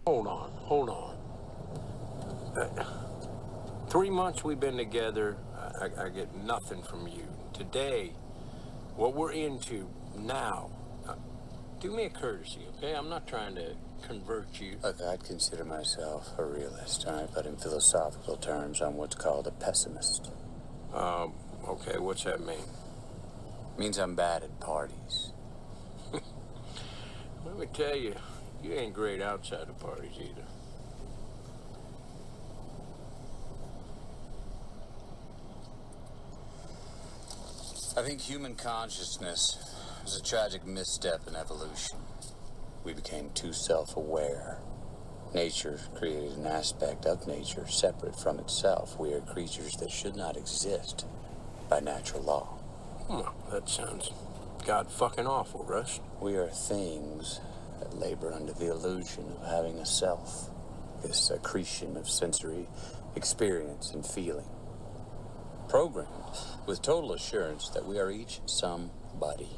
Hold on. 3 months we've been together. I get nothing from you. Today, what we're into now, do me a courtesy, okay? I'm not trying to convert you. Look, I'd consider myself a realist, all right? But in philosophical terms, I'm what's called a pessimist. Okay, what's that mean? Means I'm bad at parties. Let me tell you, you ain't great outside of parties either. I think human consciousness is a tragic misstep in evolution. We became too self-aware. Nature created an aspect of nature separate from itself. We are creatures that should not exist by natural law. Well, that sounds god-fucking awful, Rust. We are things that labor under the illusion of having a self, this accretion of sensory experience and feeling. Programmed with total assurance that we are each somebody,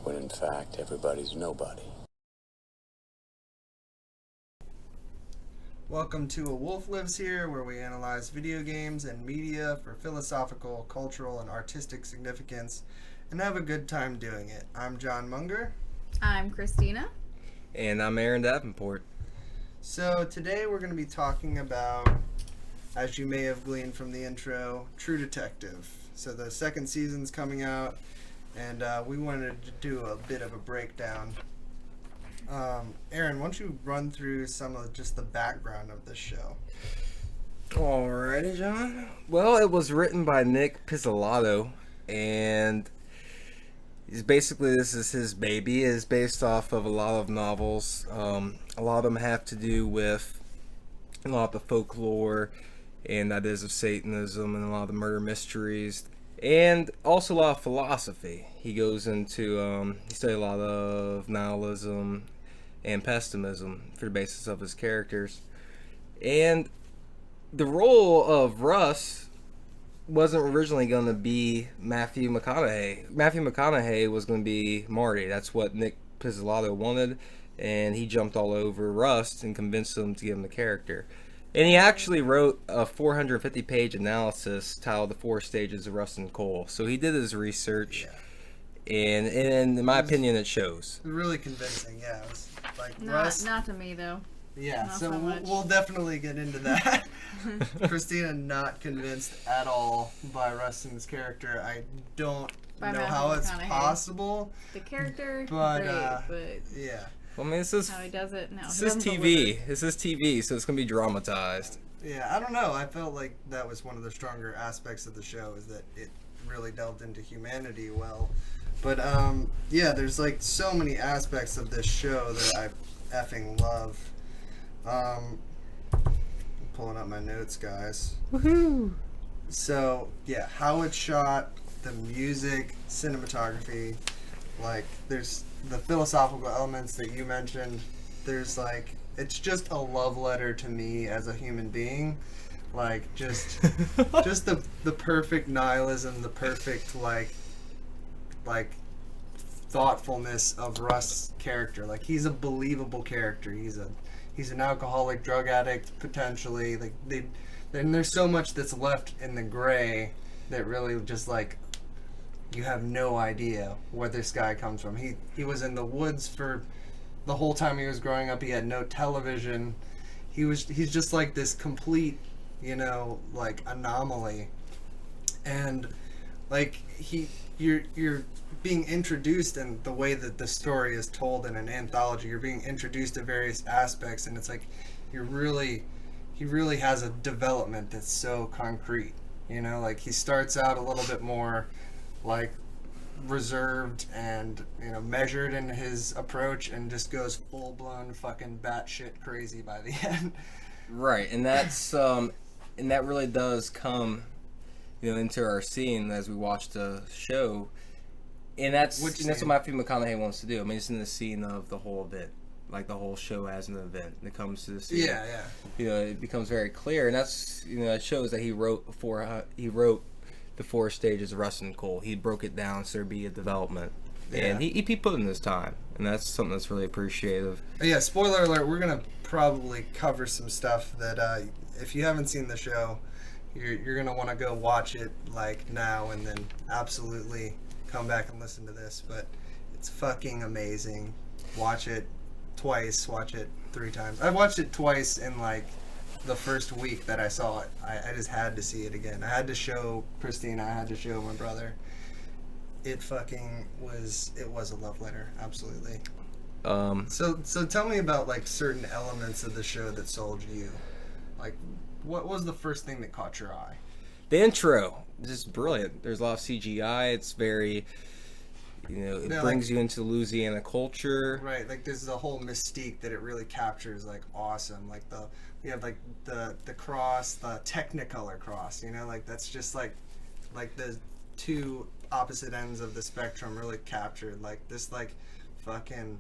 when in fact everybody's nobody. Welcome to A Wolf Lives Here, where we analyze video games and media for philosophical, cultural, and artistic significance, and have a good time doing it. I'm John Munger. I'm Christina. And I'm Aaron Davenport. So today we're going to be talking about, as you may have gleaned from the intro, True Detective. So the second season's coming out, and we wanted to do a bit of a breakdown. Aaron, why don't you run through some of just the background of this show? Alrighty, John. Well, it was written by Nick Pizzolatto, and this is his baby. It is based off of a lot of novels. A lot of them have to do with a lot of the folklore and ideas of Satanism and a lot of the murder mysteries, and also a lot of philosophy. He goes into, he studied a lot of nihilism and pessimism for the basis of his characters. And the role of Russ wasn't originally going to be Matthew McConaughey. Matthew McConaughey was going to be Marty. That's what Nick Pizzolatto wanted, and he jumped all over Rust and convinced him to give him the character. And he actually wrote a 450-page analysis titled The 4 Stages of Rust and Coal. So he did his research, and in my opinion, it shows. Really convincing, yeah. It was like Not to me, though. Yeah, Not so so much. we'll definitely get into that. Christina not convinced at all by Rustin's character. I don't know how it's possible. The character, but great, yeah. Well, I mean, this is how he does it, no. This is TV. This is TV, so it's gonna be dramatized. Yeah, I don't know. I felt like that was one of the stronger aspects of the show, is that it really delved into humanity well. But yeah, there's like so many aspects of this show that I effing love. I'm pulling up my notes, guys. Woohoo! So yeah, how it's shot, the music, cinematography, like there's the philosophical elements that you mentioned. There's like, it's just a love letter to me as a human being. Like just the perfect nihilism, the perfect like thoughtfulness of Rust's character. Like he's a believable character. He's an alcoholic, drug addict, potentially. Like and there's so much that's left in the gray that really just like, you have no idea where this guy comes from. He was in the woods for the whole time he was growing up. He had no television. He's just like this complete, like anomaly. And like you're being introduced, and the way that the story is told in an anthology, you're being introduced to various aspects, and it's like he really has a development that's so concrete. Like he starts out a little bit more like reserved and measured in his approach, and just goes full blown fucking batshit crazy by the end. Right, and that's and that really does come, into our scene as we watch the show, and that's what Matthew McConaughey wants to do. I mean, it's in the scene of the whole event, like the whole show as an event that comes to the scene. Yeah. It becomes very clear, and that's it shows that he wrote the 4 stages of Rust and Coal. He broke it down so there'd be a development, and he put in his time. and that's something that's really appreciative. Yeah, spoiler alert, we're going to probably cover some stuff that if you haven't seen the show, you're going to want to go watch it like now and then absolutely come back and listen to this, but it's fucking amazing. Watch it twice, watch it 3 times. I watched it twice in like the first week that I saw it. I just had to see it again. I had to show Christina, I had to show my brother. It was a love letter, absolutely. So tell me about like certain elements of the show that sold you. Like, what was the first thing that caught your eye? The intro, just brilliant. There's a lot of CGI. It's very, it brings you into Louisiana culture. Right, like there's the whole mystique that it really captures, like awesome. Like we have like the cross, the Technicolor cross. Like that's just like the 2 opposite ends of the spectrum really captured. Like this like fucking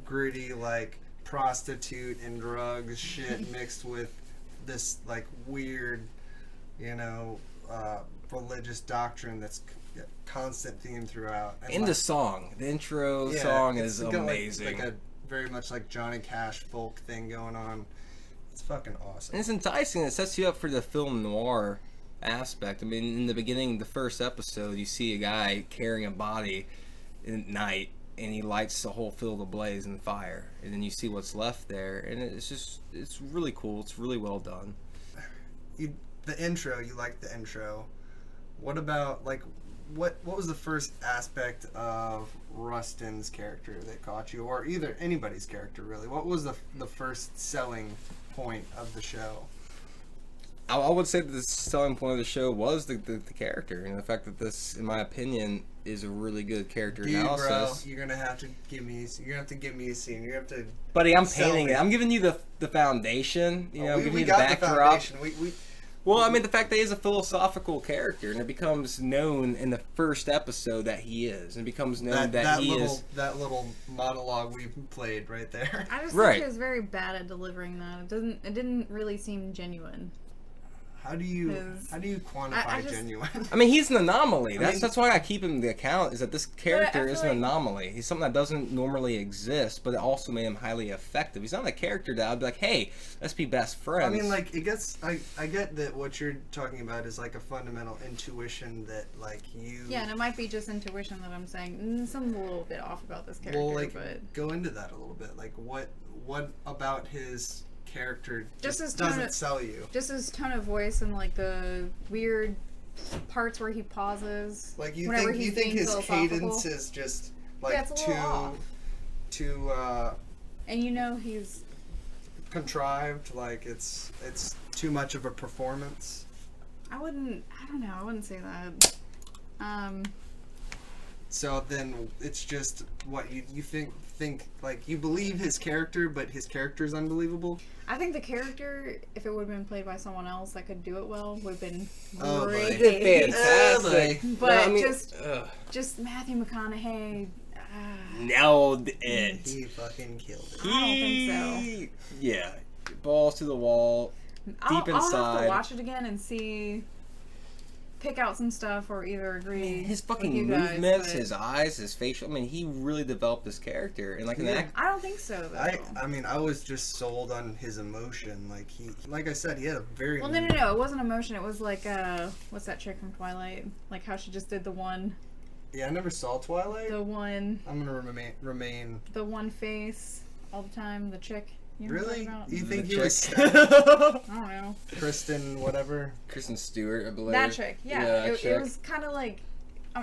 gritty like prostitute and drugs shit mixed with this like weird religious doctrine that's constant theme throughout. And the song, the intro song is amazing. Like a very much like Johnny Cash folk thing going on. It's fucking awesome. And it's enticing. It sets you up for the film noir aspect. I mean, in the beginning, the first episode, you see a guy carrying a body at night, and he lights the whole field ablaze in fire, and then you see what's left there, and it's really cool. It's really well done. The intro, you like the intro. What about like what was the first aspect of Rustin's character that caught you, or either anybody's character really? What was the first selling point of the show? I would say that the selling point of the show was the character, and the fact that this, in my opinion, is a really good character analysis. Bro, you're gonna have to give me a scene. You have to. Buddy, I'm painting it. I'm giving you the foundation. I'm giving you the backdrop. Well, I mean, the fact that he's a philosophical character, and it becomes known in the first episode that he is, and it becomes known that he is. That little monologue we played right there. I just think he was very bad at delivering that. It didn't really seem genuine. How do you quantify genuine? I mean, he's an anomaly. That's why I keep him in the account, is that this character is an anomaly. He's something that doesn't normally exist, but it also made him highly effective. He's not a character that I'd be like, hey, let's be best friends. I mean, like, I get that what you're talking about is like a fundamental intuition that like you... Yeah, and it might be just intuition that I'm saying. Something's a little bit off about this character, but... Go into that a little bit. Like, what about his... character just doesn't sell you. Just his tone of voice and like the weird parts where he pauses. Like you think his cadence is just like too and he's contrived, like it's too much of a performance. I wouldn't say that. So then it's just what you think like you believe his character, but his character is unbelievable. I think the character, if it would have been played by someone else that could do it well, would have been Fantastic. great. But just Matthew McConaughey. Nailed it. He fucking killed it. I don't think so. Yeah, balls to the wall, deep inside. I'll have to watch it again and pick out some stuff or either agree. His fucking with you guys, movements, his eyes, his facial. I mean, he really developed this character, and like I don't think so though. I mean, I was just sold on his emotion. Like like I said, he had a very no. It wasn't emotion. It was like what's that chick from Twilight? Like how she just did the one. Yeah, I never saw Twilight. The one. I'm gonna remain. The one face all the time. The chick. You know really? You think he was? I don't know. Kristen Stewart, I believe. That chick. Yeah. It was kind of like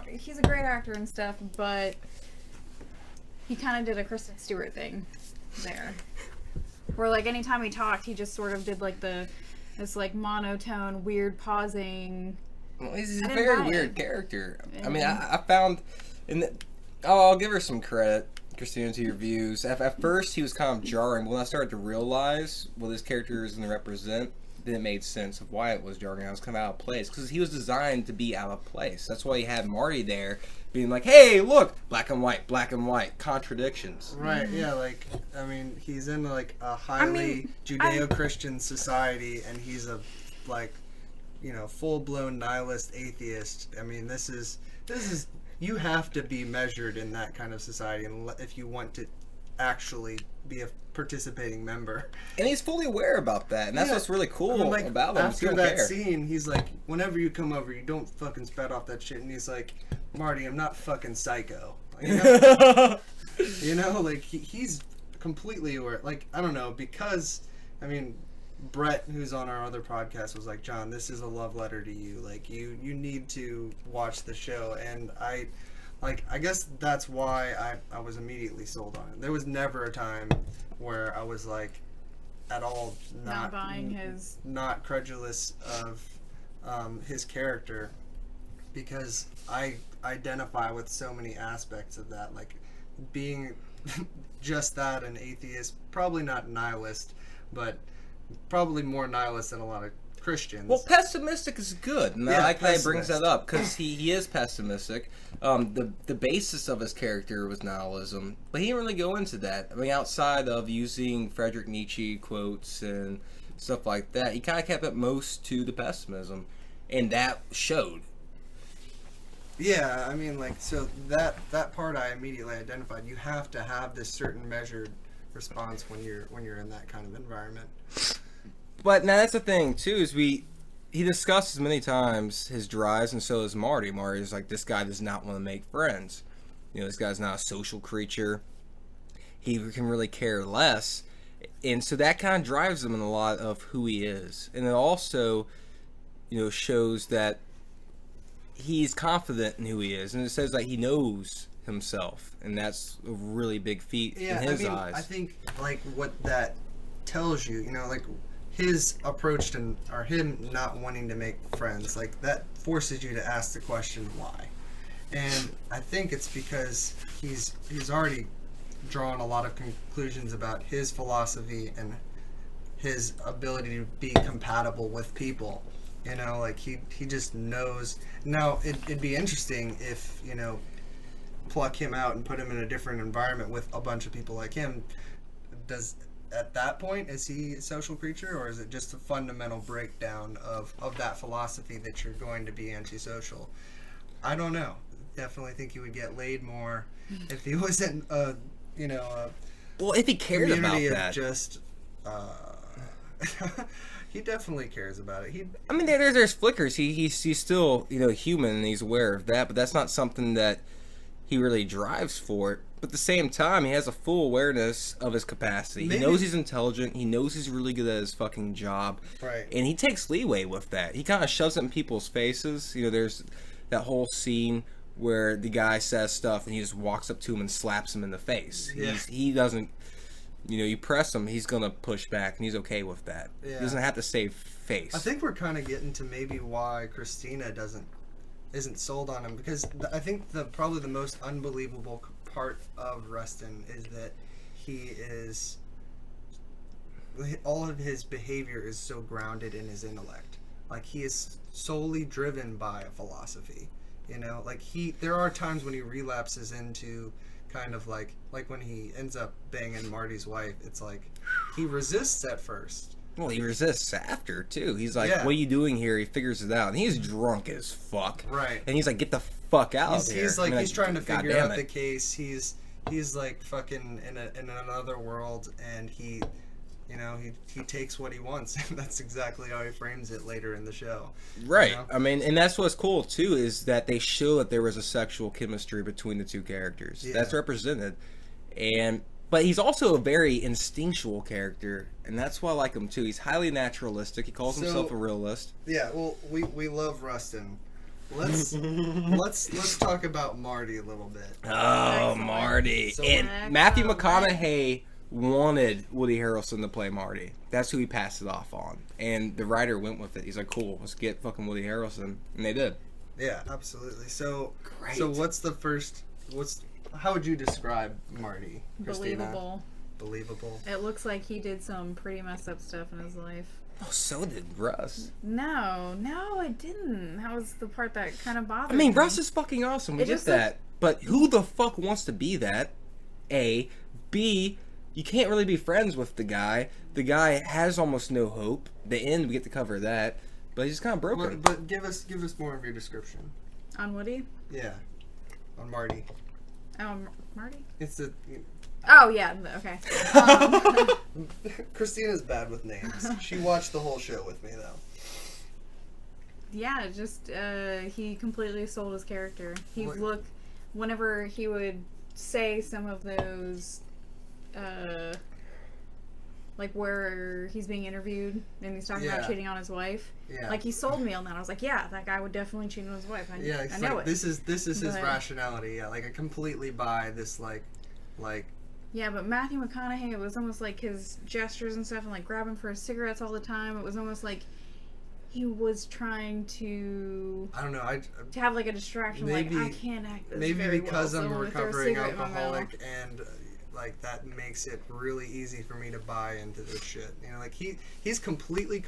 he's a great actor and stuff, but he kind of did a Kristen Stewart thing there, where like anytime he talked, he just sort of did like this like monotone, weird pausing. Well, he's a very weird character. I mean, I found I'll give her some credit, Christina, to your views. At first, he was kind of jarring, but when I started to realize what his character is going to represent, then it made sense of why it was jarring. I was kind of out of place, because he was designed to be out of place. That's why he had Marty there, being like, hey, look, black and white, contradictions. Right, yeah, like, I mean, he's in, like, a highly Judeo-Christian society, and he's a, like, full-blown nihilist atheist. I mean, this is you have to be measured in that kind of society, and if you want actually be a participating member. And he's fully aware about that, and that's what's really cool about him. After that scene, he's like, whenever you come over, you don't fucking spat off that shit. And he's like, Marty, I'm not fucking psycho. Like, you know, like, he's completely aware. Like, I don't know, because, I mean, Brett, who's on our other podcast, was like, John, this is a love letter to you. Like, you need to watch the show. And I guess that's why I was immediately sold on it. There was never a time where I was like, at all not buying his, not credulous of his character, because I identify with so many aspects of that, like being just that, an atheist, probably not nihilist, but probably more nihilist than a lot of Christians. Well, pessimistic is good, and I like that he brings that up, because he is pessimistic. The basis of his character was nihilism, but he didn't really go into that. I mean, outside of using Friedrich Nietzsche quotes and stuff like that, he kind of kept it most to the pessimism, and that showed. Yeah, I mean, like, so that part I immediately identified. You have to have this certain measured response when you're in that kind of environment. But now that's the thing too, is he discusses many times his drives, and so is Marty. Marty's like, this guy does not want to make friends. You know, this guy's not a social creature. He can really care less, and so that kind of drives him in a lot of who he is. And it also, you know, shows that he's confident in who he is, and it says that he knows himself, and that's a really big feat in his eyes. I think, like, what that tells you, you know, like, his approach to, or him not wanting to make friends, like, that forces you to ask the question why. And I think it's because he's already drawn a lot of conclusions about his philosophy and his ability to be compatible with people. You know, like, he just knows. Now, it'd be interesting if, you know, pluck him out and put him in a different environment with a bunch of people like him. At that point, is he a social creature, or is it just a fundamental breakdown of that philosophy that you're going to be antisocial? I don't know. Definitely think he would get laid more if he wasn't well, if he cared about that. Just he definitely cares about it. I mean, there's flickers. He's still, you know, human, and he's aware of that, but that's not something that he really drives for. But at the same time, he has a full awareness of his capacity. Maybe. He knows he's intelligent. He knows he's really good at his fucking job. Right. And he takes leeway with that. He kind of shoves it in people's faces. You know, there's that whole scene where the guy says stuff and he just walks up to him and slaps him in the face. Yeah. He doesn't, you know, you press him, he's going to push back, and he's okay with that. Yeah. He doesn't have to save face. I think we're kind of getting to maybe why Christina isn't sold on him, because I think probably the most unbelievable part of Rustin is that all of his behavior is so grounded in his intellect. Like, he is solely driven by a philosophy. You know, like, there are times when he relapses into kind of like when he ends up banging Marty's wife, it's like he resists at first. Well, he resists after too. He's like, "What are you doing here?" He figures it out, and he's drunk as fuck. Right. And he's like, "Get the fuck out of here!" He's like, he's trying to figure out the case. He's like fucking in another world, and he takes what he wants. That's exactly how he frames it later in the show. Right. You know? I mean, and that's what's cool too, is that they show that there was a sexual chemistry between the two characters. Yeah. That's represented, but he's also a very instinctual character, and that's why I like him too. He's highly naturalistic. He calls himself a realist. Yeah. Well, we love Rustin. Let's talk about Marty a little bit. Oh, Marty. And Matthew McConaughey wanted Woody Harrelson to play Marty. That's who he passed it off on. And the writer went with it. He's like, cool, let's get fucking Woody Harrelson. And they did. Yeah, absolutely. So, great. So how would you describe Marty, Christina? Believable. It looks like he did some pretty messed up stuff in his life. Oh, so did Russ. No, it didn't. That was the part that kind of bothered me. I mean, Russ is fucking awesome. We get that. But who the fuck wants to be that? A. B. You can't really be friends with the guy. The guy has almost no hope. The end, we get to cover that. But he's kind of broken. But give us more of your description. On Woody? Yeah. On Marty. Marty? It's Oh, yeah, okay. Christina's bad with names. She watched the whole show with me, though. Yeah, just, he completely sold his character. Whenever he would say some of those, like where he's being interviewed and he's talking about cheating on his wife. Yeah. Like, he sold me on that. I was like, yeah, that guy would definitely cheat on his wife. I know like, it. This is his rationality. Yeah, like I completely buy this. Like. Yeah, but Matthew McConaughey, it was almost like his gestures and stuff, and like grabbing for his cigarettes all the time. It was almost like he was trying to. I don't know. To have like a distraction. Maybe, like, I can't act this very because well, I'm a so recovering alcoholic and. Like that makes it really easy for me to buy into this shit. You know, like he's completely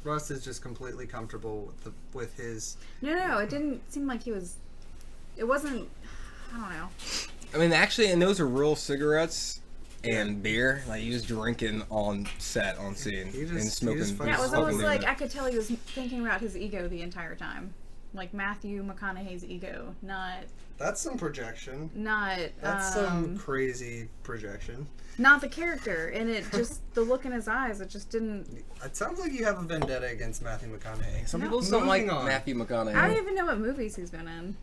Rust is just completely comfortable with his. No, it didn't seem like he was. It wasn't. I don't know. I mean, actually, and those are real cigarettes and beer. Like he was drinking on set, on scene, and smoking. Yeah, it was almost like I could tell he was thinking about his ego the entire time, like Matthew McConaughey's ego, not. That's some projection. That's some crazy projection. Not the character, and it just the look in his eyes. It just didn't. It sounds like you have a vendetta against Matthew McConaughey. Some people don't like Matthew McConaughey. I don't even know what movies he's been in.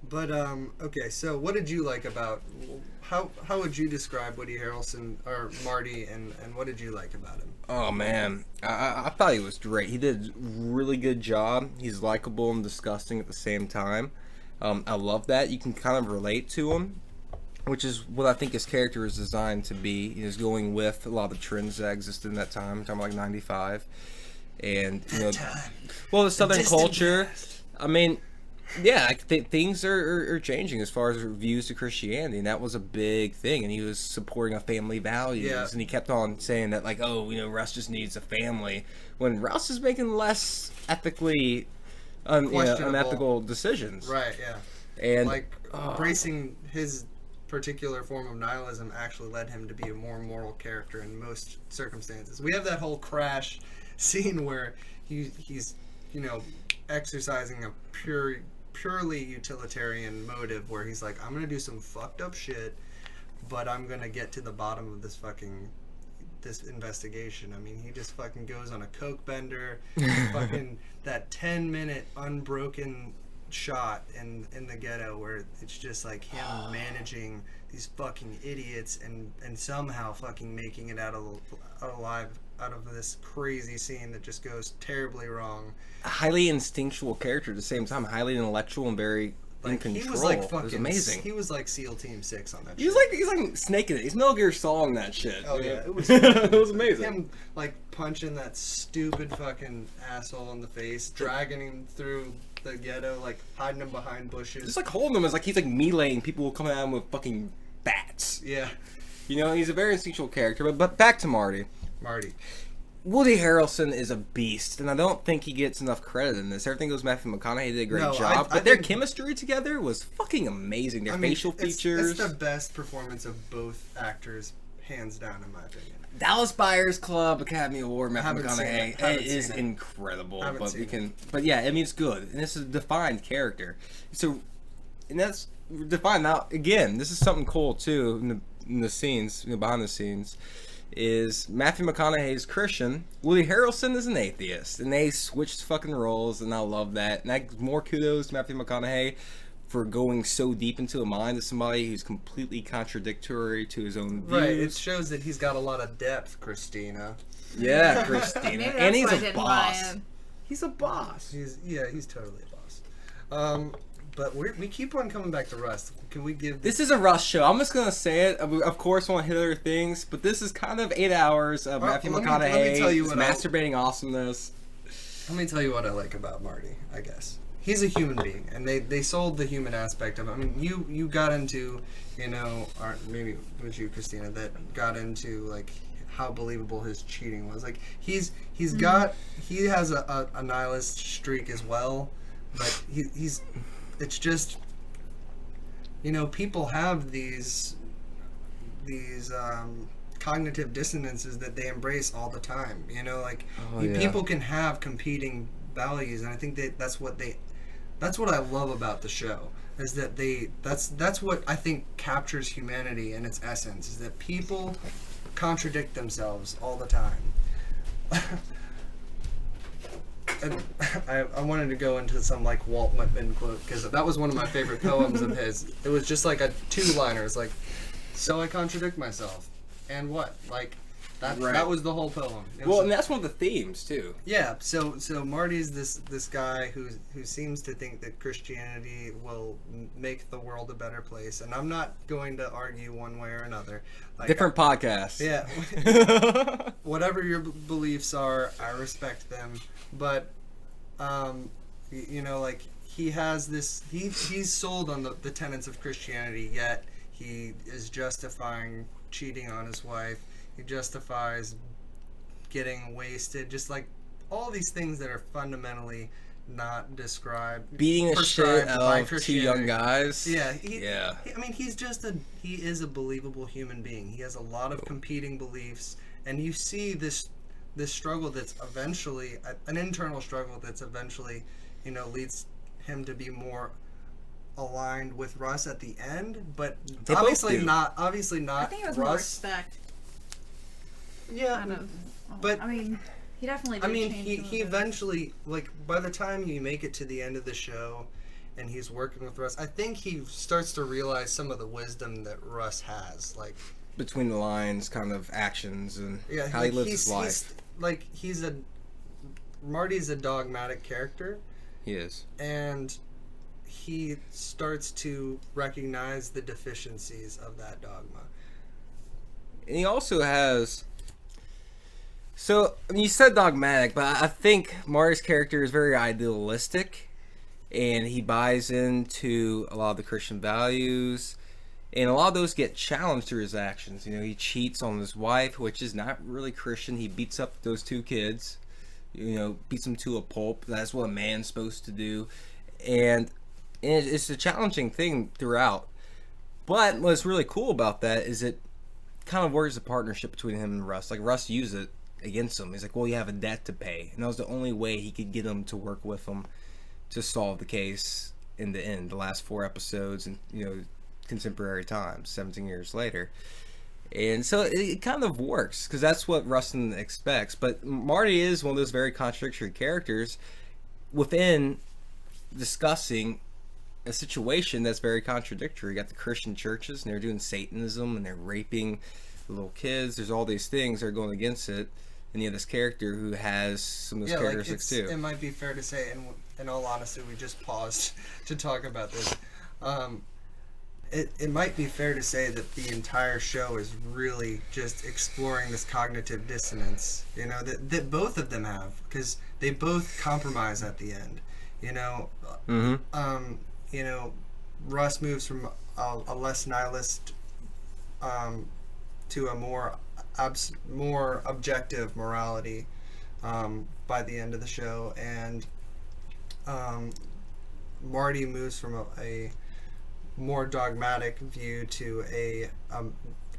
But okay, so what did you like about how would you describe Woody Harrelson or Marty, and what did you like about him? Oh man, I thought he was great. He did a really good job. He's likable and disgusting at the same time. I love that. You can kind of relate to him, which is what I think his character is designed to be. He is going with a lot of the trends that existed in that time. I'm talking about like 95. And, you know, well, the Southern culture. Past. I mean, yeah, things are changing as far as views to Christianity, and that was a big thing. And he was supporting a family values, and he kept on saying that, like, oh, you know, Russ just needs a family. When Russ is making less ethically unethical decisions. Right, yeah. And like embracing his particular form of nihilism actually led him to be a more moral character in most circumstances. We have that whole crash scene where he's you know, exercising a purely utilitarian motive where he's like, I'm gonna do some fucked up shit, but I'm gonna get to the bottom of this investigation. I mean, he just fucking goes on a coke bender, fucking that 10-minute unbroken shot in the ghetto where it's just like him managing these fucking idiots and somehow fucking making it out of this crazy scene that just goes terribly wrong. A highly instinctual character at the same time, highly intellectual and very in control. He was like fucking, it was amazing. He was like SEAL Team 6 on that shit. He's like snaking it. He's Metal Gear Solid that shit. Oh yeah, it was it was amazing. Him like punching that stupid fucking asshole in the face, dragging him through the ghetto, like hiding him behind bushes. Just like holding him as like he's like meleeing people who come at him with fucking bats. Yeah. You know, he's a very instinctual character. But back to Marty. Woody Harrelson is a beast, and I don't think he gets enough credit in this. Everything goes Matthew McConaughey did a great job, but their chemistry together was fucking amazing. Their facial features. It's the best performance of both actors, hands down, in my opinion. Dallas Buyers Club Academy Award, Matthew McConaughey. It is incredible. But yeah, I mean, it's good, and this is a defined character. So, and that's defined now. Again, this is something cool too in the scenes, behind the scenes. Is Matthew McConaughey's Christian, Woody Harrelson is an atheist, and they switched fucking roles, and I love that. And more kudos to Matthew McConaughey for going so deep into the mind of somebody who's completely contradictory to his own views. Right, it shows that he's got a lot of depth, Christina. Yeah, Christina, and he's a boss. He's a boss. He's totally a boss. But we keep on coming back to Rust. Can we give... This is a Rust show. I'm just going to say it. Of course, I want to hit other things, but this is kind of 8 hours of Matthew McConaughey's masturbating awesomeness. Let me tell you what I like about Marty, I guess. He's a human being, and they sold the human aspect of him. I mean, you got into, you know, or maybe it was you, Christina, that got into, like, how believable his cheating was. Like, he has a nihilist streak as well, but it's just, you know, people have these cognitive dissonances that they embrace all the time. You know, like people can have competing values, and I think that's what That's what I love about the show. Is that that's what I think captures humanity in its essence. Is that people contradict themselves all the time. And I wanted to go into some like Walt Whitman quote because that was one of my favorite poems of his. It was just like a two-liner. It's like, so I contradict myself, and what? Like that was the whole poem. Well, and that's one of the themes too. Yeah. So Marty's this guy who seems to think that Christianity will make the world a better place, and I'm not going to argue one way or another. Like, Different podcast. Yeah. Whatever your beliefs are, I respect them. But, you know, like, he has this, he's sold on the tenets of Christianity, yet he is justifying cheating on his wife. He justifies getting wasted. Just like all these things that are fundamentally not described. Beating the shit out of two young guys. Yeah. I mean, he is a believable human being. He has a lot of competing beliefs, and you see this struggle that's eventually an internal struggle that's eventually, you know, leads him to be more aligned with Russ at the end, but they obviously not. Obviously not. I think it was Russ. more respect. Yeah, Kind of. but I mean, he definitely. Did change he eventually, like, by the time you make it to the end of the show, and he's working with Russ, I think he starts to realize some of the wisdom that Russ has, like between the lines, kind of actions and how like he lives his life. Marty's a dogmatic character. He is. And he starts to recognize the deficiencies of that dogma. And he also has... So, I mean, you said dogmatic, but I think Marty's character is very idealistic, and he buys into a lot of the Christian values, and a lot of those get challenged through his actions. You know, he cheats on his wife, which is not really Christian. He beats up those two kids, you know, beats them to a pulp. That's what a man's supposed to do. And it's a challenging thing throughout. But what's really cool about that is it kind of works as a partnership between him and Russ. Like, Russ used it against him. He's like, well, you have a debt to pay. And that was the only way he could get him to work with him to solve the case in the end, the last 4 episodes, and, you know, contemporary times, 17 years later. And so it kind of works, because that's what Rustin expects. But Marty is one of those very contradictory characters within discussing a situation that's very contradictory. You got the Christian churches, and they're doing Satanism, and they're raping little kids. There's all these things that are going against it. And you have this character who has some of those characteristics too. It might be fair to say, in all honesty, we just paused to talk about this. It might be fair to say that the entire show is really just exploring this cognitive dissonance, you know, that both of them have, because they both compromise at the end, you know. Mm-hmm. You know, Russ moves from a less nihilist to a more objective morality by the end of the show, and Marty moves from a more dogmatic view to a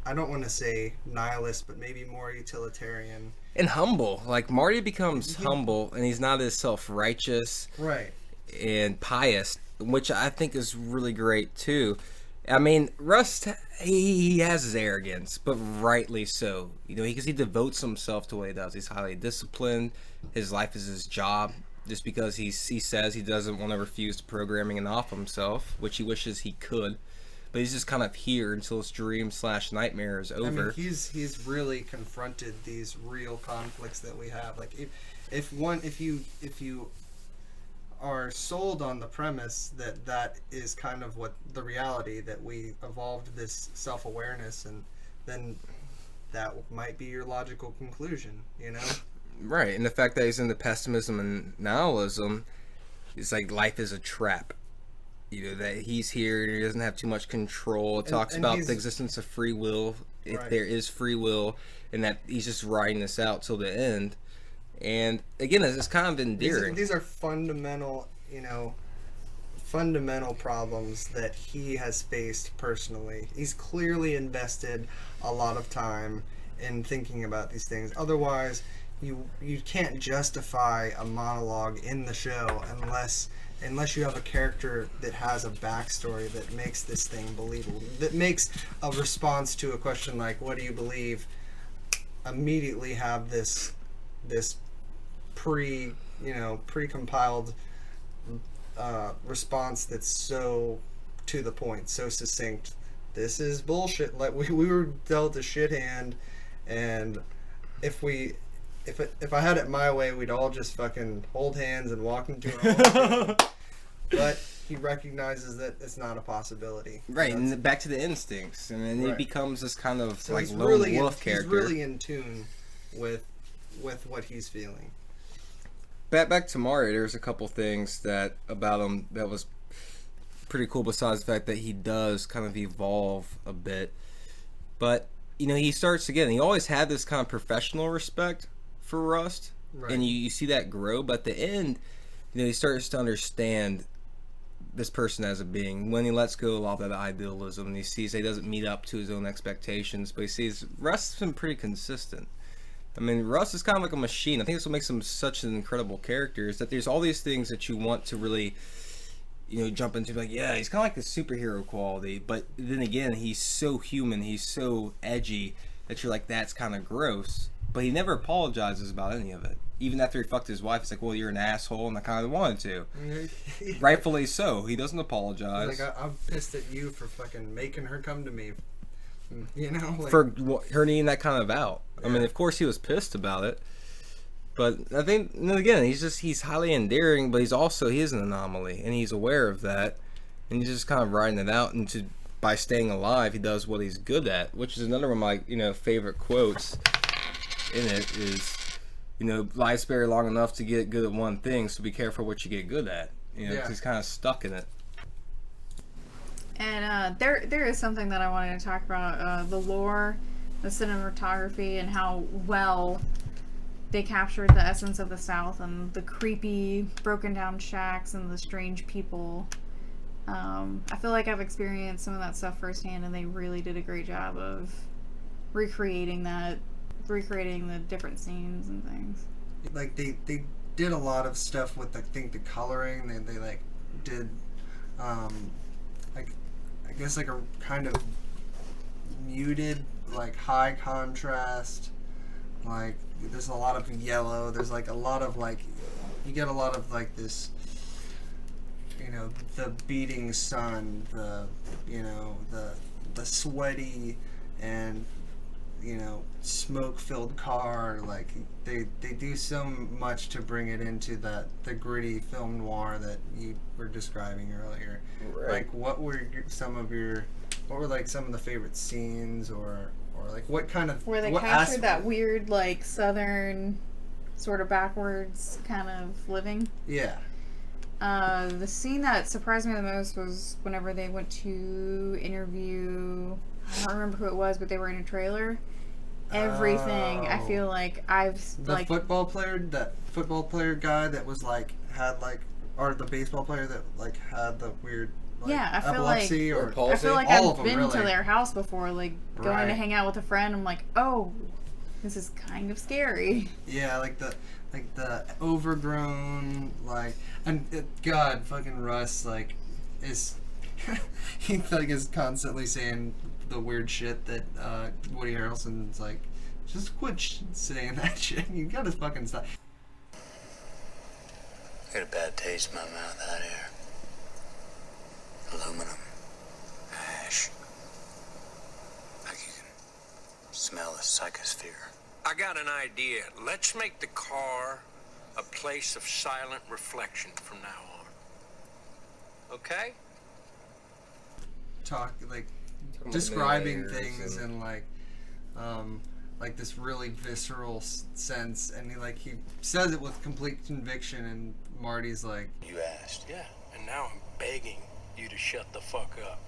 I don't want to say nihilist, but maybe more utilitarian and humble. Like, Marty becomes humble, and he's not as self-righteous, right, and pious, which I think is really great too. I mean, Rust, he has his arrogance, but rightly so. You know, because he devotes himself to what he does. He's highly disciplined. His life is his job. Just because he says he doesn't want to refuse to programming and off himself, which he wishes he could. But he's just kind of here until his dream/nightmare is over. I mean, he's really confronted these real conflicts that we have. Like, if you are sold on the premise that is kind of what the reality, that we evolved this self-awareness, and then that might be your logical conclusion, you know? Right, and the fact that he's into pessimism and nihilism, it's like life is a trap. You know, that he's here and he doesn't have too much control. It talks about the existence of free will, if there is free will, and that he's just riding this out till the end. And again, it's kind of endearing. These are fundamental, you know, problems that he has faced personally. He's clearly invested a lot of time in thinking about these things. Otherwise, you can't justify a monologue in the show unless unless you have a character that has a backstory that makes this thing believable, that makes a response to a question like, what do you believe, immediately have this pre-compiled response that's so to the point, so succinct. This is bullshit. Like we were dealt a shit hand, and if I had it my way, we'd all just fucking hold hands and walk into our own field. But he recognizes that it's not a possibility. Right, and back to the instincts, and then he becomes this kind of so like he's lone wolf character. He's really in tune with what he's feeling. Back to Mario, there's a couple things that about him that was pretty cool, besides the fact that he does kind of evolve a bit. But he starts again. He always had this kind of professional respect for Rust, and you see that grow. But at the end, he starts to understand this person as a being when he lets go of all that idealism, and he sees he doesn't meet up to his own expectations. But he sees Rust's been pretty consistent. I mean, Rust is kind of like a machine. I think that's what makes him such an incredible character, is that there's all these things that you want to really, jump into. Like, yeah, he's kind of like the superhero quality. But then again, he's so human, he's so edgy, that you're like, that's kind of gross. But he never apologizes about any of it. Even after he fucked his wife, it's like, well, you're an asshole, and I kind of wanted to. Rightfully so. He doesn't apologize. Like, I'm pissed at you for fucking making her come to me. For her needing that kind of out. Yeah. I mean, of course he was pissed about it, but I think again he's highly endearing, but he is an anomaly, and he's aware of that, and he's just kind of riding it out. And by staying alive, he does what he's good at, which is another one of my favorite quotes in it is, life's very long enough to get good at one thing, so be careful what you get good at. Because he's kind of stuck in it. And there is something that I wanted to talk about, the lore, the cinematography, and how well they captured the essence of the South and the creepy, broken down shacks and the strange people. I feel like I've experienced some of that stuff firsthand, and they really did a great job of recreating the different scenes and things. Like they did a lot of stuff with I think the coloring. They like did I guess like a kind of muted, like high contrast, like there's a lot of yellow, there's like a lot of like, you get a lot of like this, the beating sun, the sweaty and smoke-filled car. Like they do so much to bring it into the gritty film noir that you were describing earlier. Right. Like what were some of the favorite scenes, or like what kind of, where they captured that weird like southern sort of backwards kind of living? Yeah. The scene that surprised me the most was whenever they went to interview, I don't remember who it was, but they were in a trailer. Everything, I feel like that football player guy that was like or the baseball player that like had the weird epilepsy or palsy. I feel like I've been to their house before, like going to hang out with a friend. I'm like, oh, this is kind of scary. Yeah, like the overgrown, like, and God, fucking Russ, like, is he like is constantly saying the weird shit that Woody Harrelson's like, just quit saying that shit. You gotta fucking stop. I got a bad taste in my mouth out here. Aluminum, ash. Like you can smell the psychosphere. I got an idea. Let's make the car a place of silent reflection from now on. Okay? Describing things and like this really visceral sense, and he says it with complete conviction, and Marty's like, you asked. Yeah, and now I'm begging you to shut the fuck up.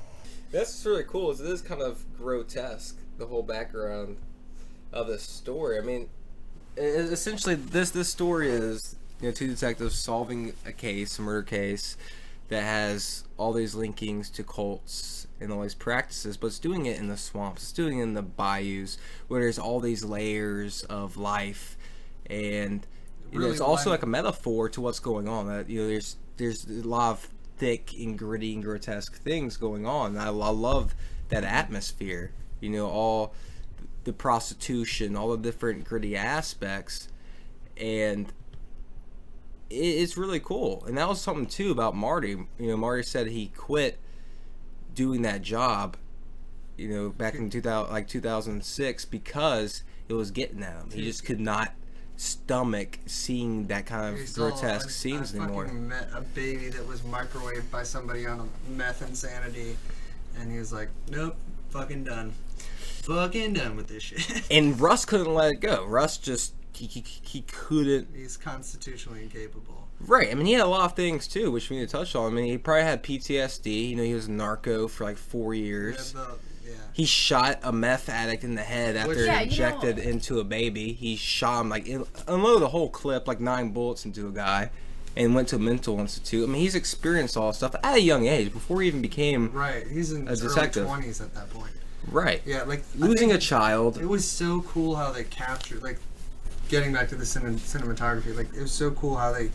That's really cool. It is kind of grotesque, the whole background of this story. I mean, essentially this story is two detectives solving a murder case that has all these linkings to cults and all these practices, but it's doing it in the swamps, it's doing it in the bayous, where there's all these layers of life, and really it's also like a metaphor to what's going on. That there's a lot of thick and gritty and grotesque things going on. I love that atmosphere. All the prostitution, all the different gritty aspects, and it's really cool. And that was something too about Marty. Marty said he quit doing that job, back in 2006 because it was getting at him. He just could not stomach seeing that kind of grotesque scenes anymore. I fucking met a baby that was microwaved by somebody on a meth insanity, and he was like, nope, fucking done with this shit. And Russ couldn't let it go. Russ just he couldn't. He's constitutionally incapable. Right. I mean, he had a lot of things too, which we need to touch on. I mean, he probably had PTSD. He was a narco for like 4 years. He shot a meth addict in the head after he injected into a baby. He shot him, unloaded the whole clip, 9 bullets into a guy, and went to a mental institute. I mean, he's experienced all this stuff at a young age, before he even became he's in his detective. early 20s at that point. Right. Yeah, losing a child. It was so cool how they captured, getting back to the cinematography, it was so cool how they,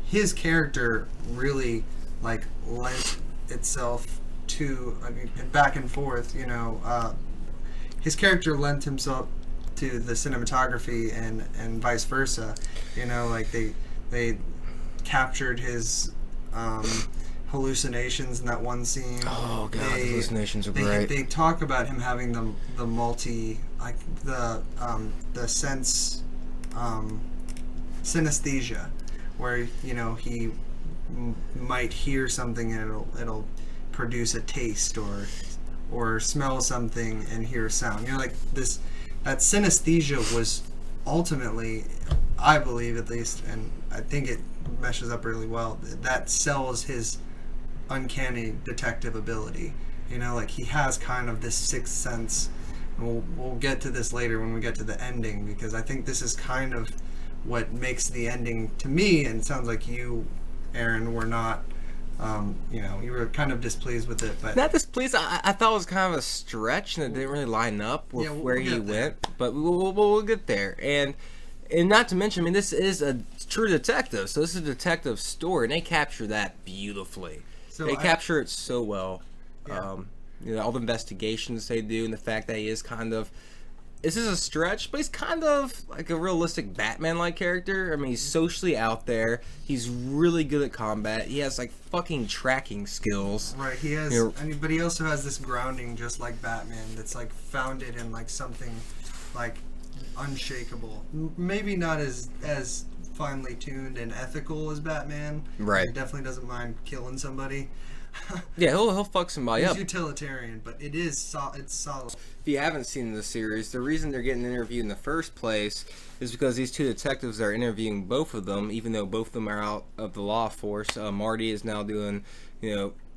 his character really, lent itself to, back and forth, his character lent himself to the cinematography and vice versa, they captured his hallucinations in that one scene. Oh god, the hallucinations are great. They talk about him having the multi, the sense, synesthesia, where he might hear something and it'll produce a taste, or smell something and hear a sound. That synesthesia was ultimately, I believe at least, and I think it meshes up really well, that sells his uncanny detective ability. He has kind of this sixth sense. We'll get to this later when we get to the ending, because I think this is kind of what makes the ending, to me, and it sounds like you, Aaron, were not, you were kind of displeased with it. But not displeased. I thought it was kind of a stretch, and it didn't really line up with where he went. But we'll get there. And not to mention, I mean, this is a true detective, so this is a detective story, and they capture that beautifully. They capture it so well. Yeah. All the investigations they do, and the fact that he is kind of, this is a stretch, but he's kind of like a realistic Batman-like character. I mean, he's socially out there. He's really good at combat. He has fucking tracking skills. Right. He has, but he also has this grounding, just like Batman, that's founded in something unshakable. Maybe not as finely tuned and ethical as Batman. Right. He definitely doesn't mind killing somebody. Yeah, he'll fuck somebody up. He's utilitarian, but it's solid. If you haven't seen the series, the reason they're getting interviewed in the first place is because these two detectives are interviewing both of them, even though both of them are out of the law force. Marty is now doing,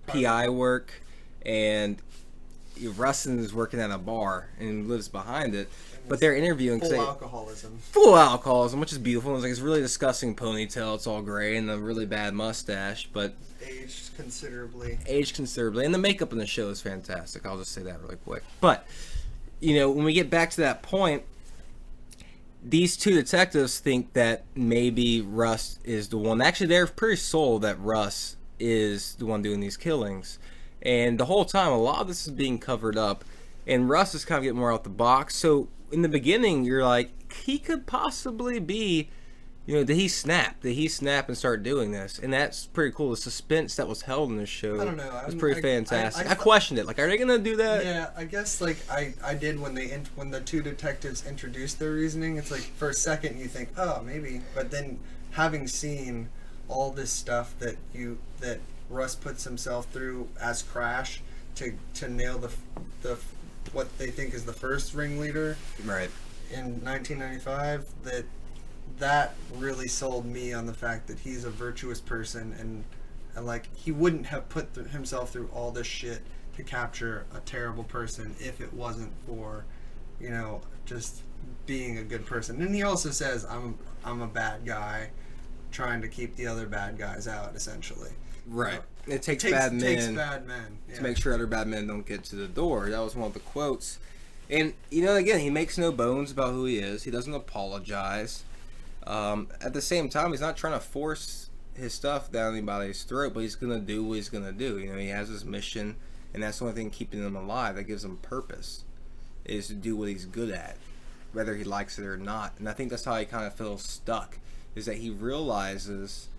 PI work, and Rustin is working at a bar and lives behind it. But they're interviewing full alcoholism. Full alcoholism, which is beautiful. It's really disgusting ponytail. It's all gray, and a really bad mustache, but aged considerably. And the makeup in the show is fantastic. I'll just say that really quick. But when we get back to that point, these two detectives think that maybe Russ is the one. Actually, they're pretty sold that Russ is the one doing these killings, and the whole time, a lot of this is being covered up, and Russ is kind of getting more out the box. So in the beginning, you're like, he could possibly be, did he snap? Did he snap and start doing this? And that's pretty cool. The suspense that was held in this show, I don't know. was pretty fantastic. I questioned it. Are they gonna do that? Yeah, I guess I did when the two detectives introduced their reasoning. It's for a second you think, oh, maybe, but then having seen all this stuff that Russ puts himself through as Crash to nail the what they think is the first ringleader, right, in 1995, that really sold me on the fact that he's a virtuous person, and he wouldn't have put himself through all this shit to capture a terrible person if it wasn't for just being a good person. And he also says, I'm a bad guy trying to keep the other bad guys out, essentially. Right. It takes bad men yeah, to make sure other bad men don't get to the door. That was one of the quotes. And, again, he makes no bones about who he is. He doesn't apologize. At the same time, he's not trying to force his stuff down anybody's throat, but he's gonna do what he's gonna do. You know, he has his mission, and that's the only thing keeping him alive, that gives him purpose, is to do what he's good at, whether he likes it or not. And I think that's how he kind of feels stuck, is that he realizes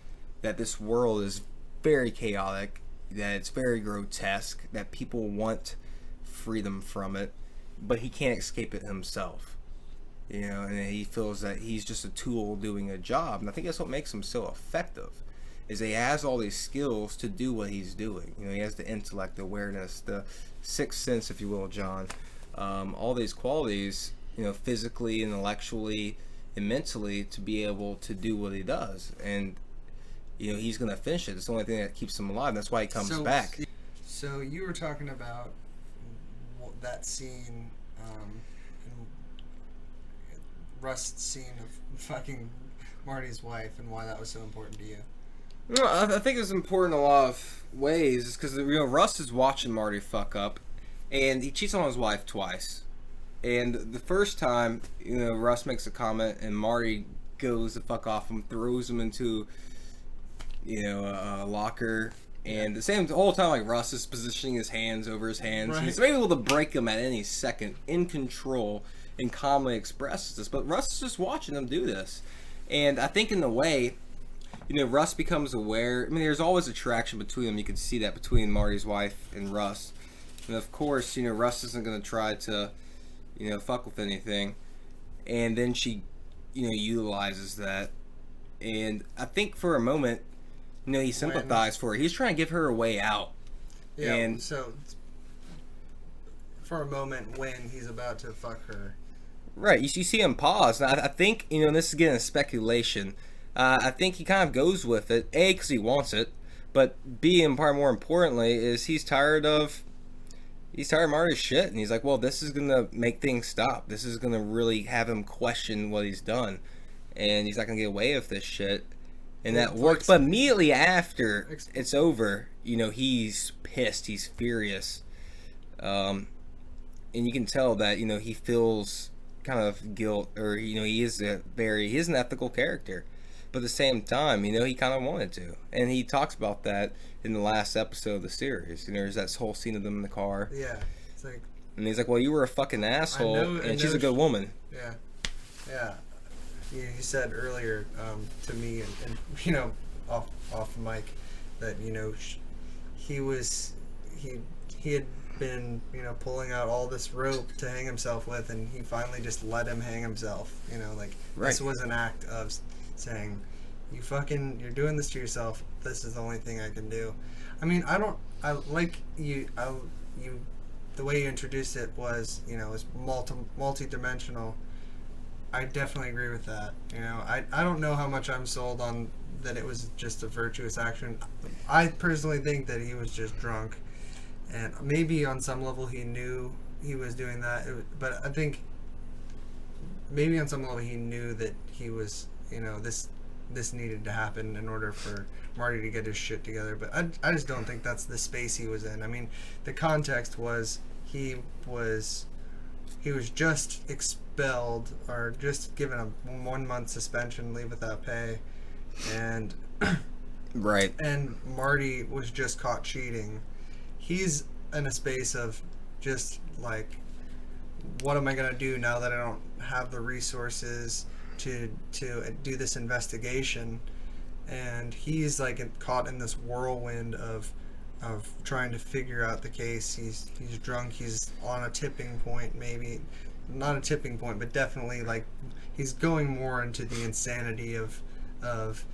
that this world is very chaotic, that it's very grotesque, that people want freedom from it, but he can't escape it himself. You know, and he feels that he's just a tool doing a job. And I think that's what makes him so effective, is he has all these skills to do what he's doing. You know, he has the intellect, the awareness, the sixth sense, if you will, John. All these qualities, you know, physically, intellectually, and mentally, to be able to do what he does. And, you know, he's going to finish it. It's the only thing that keeps him alive. That's why he comes back. So you were talking about that scene, Rust's scene of fucking Marty's wife, and why that was so important to you. Well, I think it's important in a lot of ways, because, you know, Rust is watching Marty fuck up, and he cheats on his wife twice. And the first time, you know, Rust makes a comment, and Marty goes the fuck off and throws him into, you know, a locker. And the whole time, like, Rust is positioning his hands over his hands. Right. He's able to break him at any second, in control, and calmly expresses this. But Rust is just watching him do this. And I think in a way, you know, Rust becomes aware. I mean, there's always attraction between them. You can see that between Marty's wife and Rust. And of course, you know, Rust isn't going to try to, you know, fuck with anything. And then she, you know, utilizes that. And I think for a moment, you know, he sympathized for her. He's trying to give her a way out. Yeah, and so for a moment when he's about to fuck her. Right, you see him pause. And I think, you know, this is getting a speculation. I think he kind of goes with it, A, because he wants it, but B, and probably more importantly, is he's tired of Marty's shit, and he's like, well, this is going to make things stop. This is going to really have him question what he's done, and he's not going to get away with this shit. And that worked, but immediately after it's over, you know, he's pissed, he's furious, and you can tell that, you know, he feels kind of guilt, or, you know, he is an ethical character, but at the same time, you know, he kind of wanted to, and he talks about that in the last episode of the series. You know, there's that whole scene of them in the car. Yeah, it's like, and he's like, well, you were a fucking asshole, and she's a good woman. Yeah, yeah. You said earlier to me, and you know, off mic, that, you know, he had been, you know, pulling out all this rope to hang himself with, and he finally just let him hang himself. You know, like, right. This was an act of saying, you're doing this to yourself. This is the only thing I can do. I mean, the way you introduced it was, you know, it's multi-dimensional. I definitely agree with that. You know, I don't know how much I'm sold on that it was just a virtuous action. I personally think that he was just drunk, and maybe on some level he knew he was doing that, but I think maybe on some level he knew that he was, you know, this needed to happen in order for Marty to get his shit together. But I just don't think that's the space he was in. I mean, the context was he was just expelled, or just given a 1 month suspension, leave without pay, and right. And Marty was just caught cheating. He's in a space of just like, what am I gonna do now that I don't have the resources to do this investigation? And he's like caught in this whirlwind of trying to figure out the case. He's drunk. He's on a tipping point, maybe not a tipping point, but definitely like he's going more into the insanity of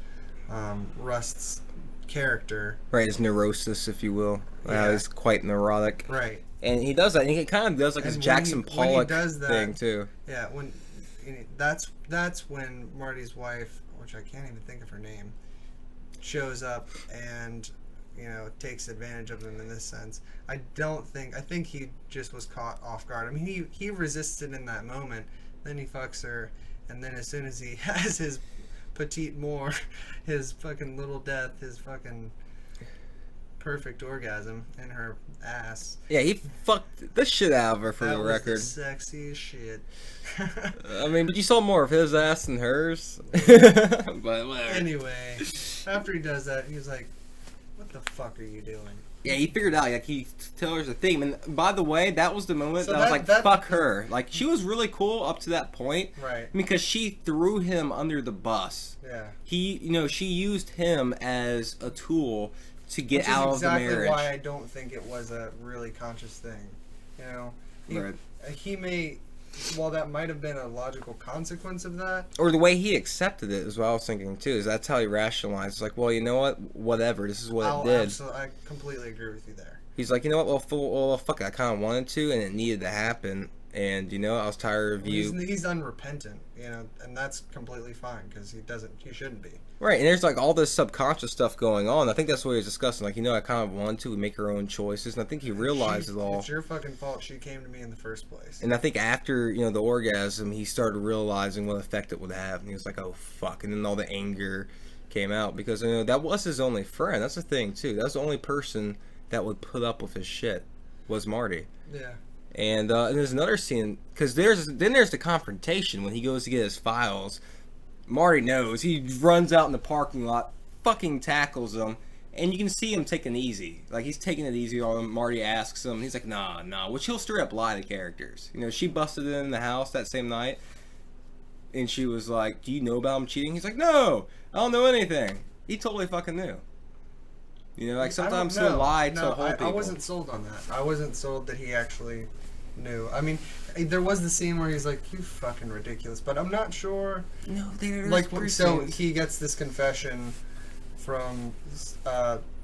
Rust's character. Right, his neurosis, if you will. Yeah. He's quite neurotic. Right. And he does that. And he kind of does like his Jackson Pollock thing too. Yeah. That's when Marty's wife, which I can't even think of her name, shows up and, you know, takes advantage of him in this sense. I think he just was caught off guard. I mean, he resisted in that moment, then he fucks her, and then as soon as he has his petite mort, his fucking little death, his fucking perfect orgasm in her ass. Yeah, he fucked the shit out of her for That the was record. the sexiest shit. I mean, but you saw more of his ass than hers. But whatever. Anyway, after he does that, he's like, "What the fuck are you doing?" Yeah, he figured out, like, he tells her the thing. And by the way, that was the moment So that I was like, that- fuck her. Like, she was really cool up to that point. Right. Because she threw him under the bus. Yeah. She used him as a tool to get Which out is of the exactly marriage. why I don't think it was a really conscious thing. You know, Right. he may, while that might have been a logical consequence of that. Or the way he accepted it is what I was thinking too. Is that's how he rationalized. It's like, well, you know what? Whatever. This is what it did. I completely agree with you there. He's like, you know what? Well, fuck it. I kind of wanted to, and it needed to happen. And you know, I was tired of you. He's unrepentant, you know, and that's completely fine because he shouldn't be. Right, and there's like all this subconscious stuff going on. I think that's what he was discussing. Like, you know, I kind of wanted to. We make our own choices, and I think he realized it all. It's your fucking fault she came to me in the first place. And I think after, you know, the orgasm, he started realizing what effect it would have. And he was like, oh, fuck. And then all the anger came out. Because, you know, that was his only friend. That's the thing, too. That's the only person that would put up with his shit was Marty. Yeah. And there's another scene. Because there's the confrontation when he goes to get his files. Marty knows. He runs out in the parking lot, fucking tackles him. And you can see him taking it easy. Like, he's taking it easy on him. Marty asks him. He's like, nah. Which he'll straight up lie to characters. You know, she busted in the house that same night. And she was like, do you know about him cheating? He's like, no, I don't know anything. He totally fucking knew. You know, like, sometimes he'll lie to whole people. I wasn't sold on that. I wasn't sold that he actually knew. I mean, there was the scene where he's like, you fucking ridiculous. But I'm not sure. No, there's Like, so he gets this confession from,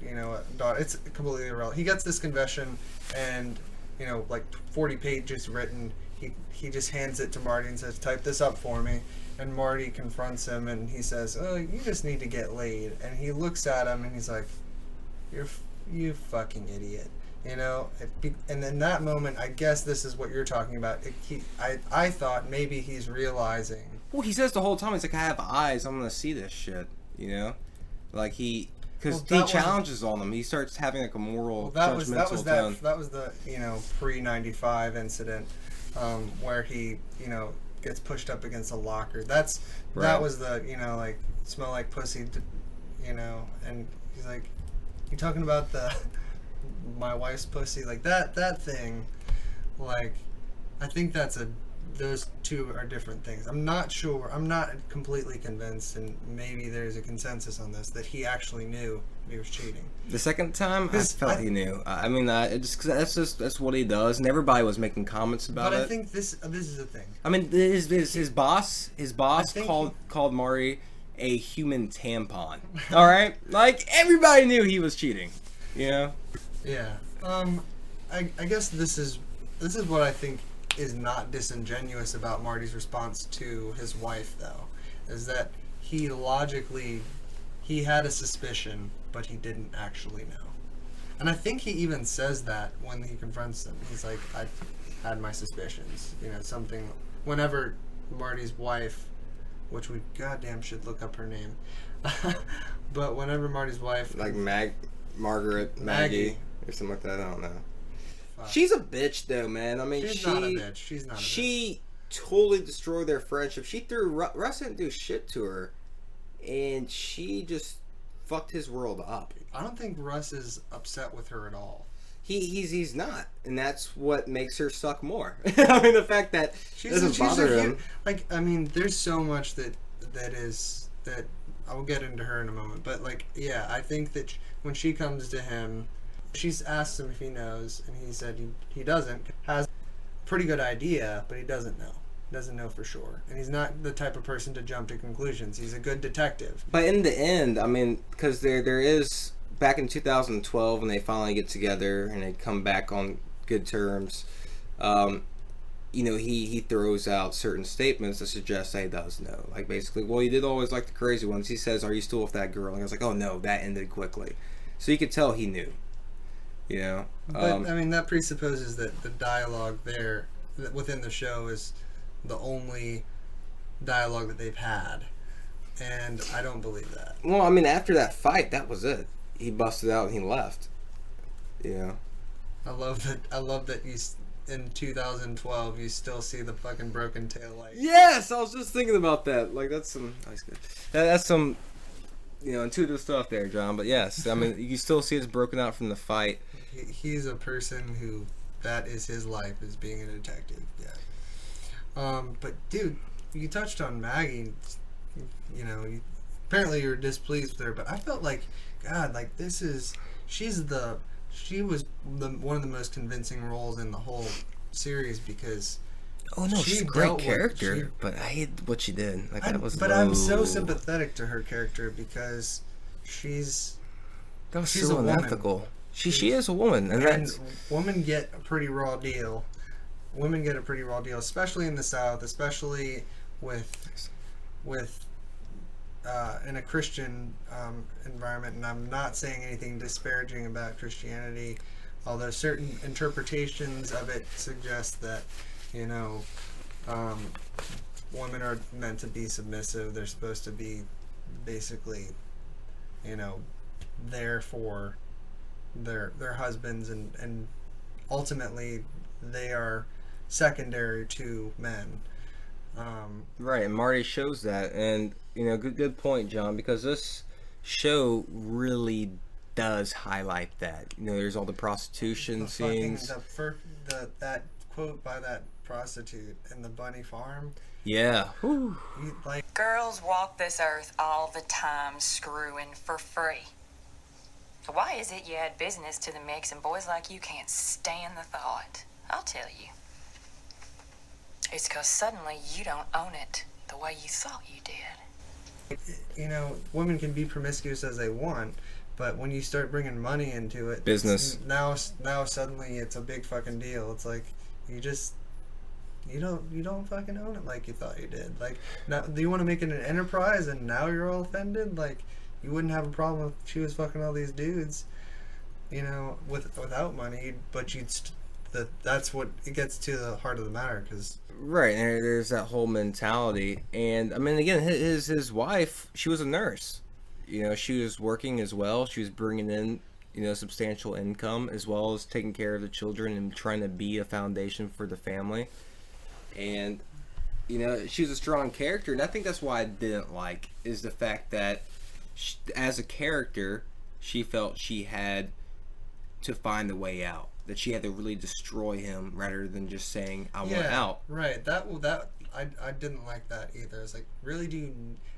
you know, a daughter. It's completely irrelevant. He gets this confession, and, you know, like 40 pages written. He just hands it to Marty and says, type this up for me. And Marty confronts him, and he says, oh, you just need to get laid. And he looks at him, and he's like, you fucking idiot. You know? And in that moment, I guess this is what you're talking about. I thought maybe he's realizing. Well, he says the whole time, he's like, I have eyes. I'm going to see this shit. You know? Like, because he challenges on them. He starts having like a moral, judgmental tone. That was the, you know, pre-95 incident where he, you know, gets pushed up against a locker. That was the, you know, like, smell like pussy, you know, and he's like, you talking about my wife's pussy, like that thing, like, I think those two are different things. I'm not sure. I'm not completely convinced, and maybe there's a consensus on this, that he actually knew he was cheating. The second time, I felt he knew. I mean, that's what he does, and everybody was making comments about it. But I think this is the thing. I mean, his boss called Marty a human tampon. All right, like, everybody knew he was cheating. You know? Yeah. I guess this is what I think is not disingenuous about Marty's response to his wife, though, is that he had a suspicion, but he didn't actually know. And I think he even says that when he confronts him. He's like, I had my suspicions. You know, something. Whenever Marty's wife, which we goddamn should look up her name, but whenever Marty's wife, like Margaret, Maggie, or something like that. I don't know. Fuck. She's a bitch, though, man. I mean, She's not a bitch. She's not a bitch. She totally destroyed their friendship. She threw Russ didn't do shit to her, and she just fucked his world up. I don't think Russ is upset with her at all. He's not, and that's what makes her suck more. I mean, the fact that doesn't bother him. Like, I mean, there's so much that I'll get into her in a moment. But like, yeah, I think that when she comes to him, she's asked him if he knows, and he said he doesn't. Has a pretty good idea, but he doesn't know. Doesn't know for sure, and he's not the type of person to jump to conclusions. He's a good detective. But in the end, I mean, because there is, back in 2012 when they finally get together and they come back on good terms, you know, he throws out certain statements that suggest that he does know. Like, basically, well, you did always like the crazy ones. He says, are you still with that girl? And I was like, oh no, that ended quickly. So you could tell he knew, you know. But I mean, that presupposes that the dialogue there within the show is the only dialogue that they've had, and I don't believe that. Well, I mean, after that fight, that was it. He busted out and he left. Yeah. I love that in 2012 you still see the fucking broken tail light. Yes, I was just thinking about that. Like that's some that's good. That's some intuitive stuff there, John. But yes, I mean you still see it's broken out from the fight. He's a person who that is his life, is being a detective. Yeah. But dude, you touched on Maggie. Apparently you're displeased with her, but I felt like, God, like she was one of the most convincing roles in the whole series, because She's a great character, but I hate what she did. Like I'm so sympathetic to her character because she's so a woman. unethical. She is a woman, and women get a pretty raw deal. Women get a pretty raw deal, especially in the South, especially with in a Christian environment. And I'm not saying anything disparaging about Christianity, although certain interpretations of it suggest that women are meant to be submissive. They're supposed to be basically there for their husbands, and ultimately they are secondary to men. Right, and Marty shows that, and good point, John, because this show really does highlight that. There's all the prostitution scenes. That quote by that prostitute in the bunny farm. Yeah. Girls walk this earth all the time screwing for free. Why is it you add business to the mix and boys like you can't stand the thought? I'll tell you. It's because suddenly you don't own it the way you thought you did. Women can be promiscuous as they want, but when you start bringing money into it, business, now suddenly it's a big fucking deal. It's like you don't fucking own it like you thought you did. Like, now, do you want to make it an enterprise and now you're all offended? Like, you wouldn't have a problem if she was fucking all these dudes, without money, but that's what it gets to the heart of the matter, because right, and there's that whole mentality. And I mean, again, his wife, she was a nurse. She was working as well. She was bringing in substantial income, as well as taking care of the children and trying to be a foundation for the family. And she was a strong character, and I think that's why I didn't like is the fact that as a character, she felt she had to find a way out. That she had to really destroy him rather than just saying, "I want out." Right. I didn't like that either. It's like, really,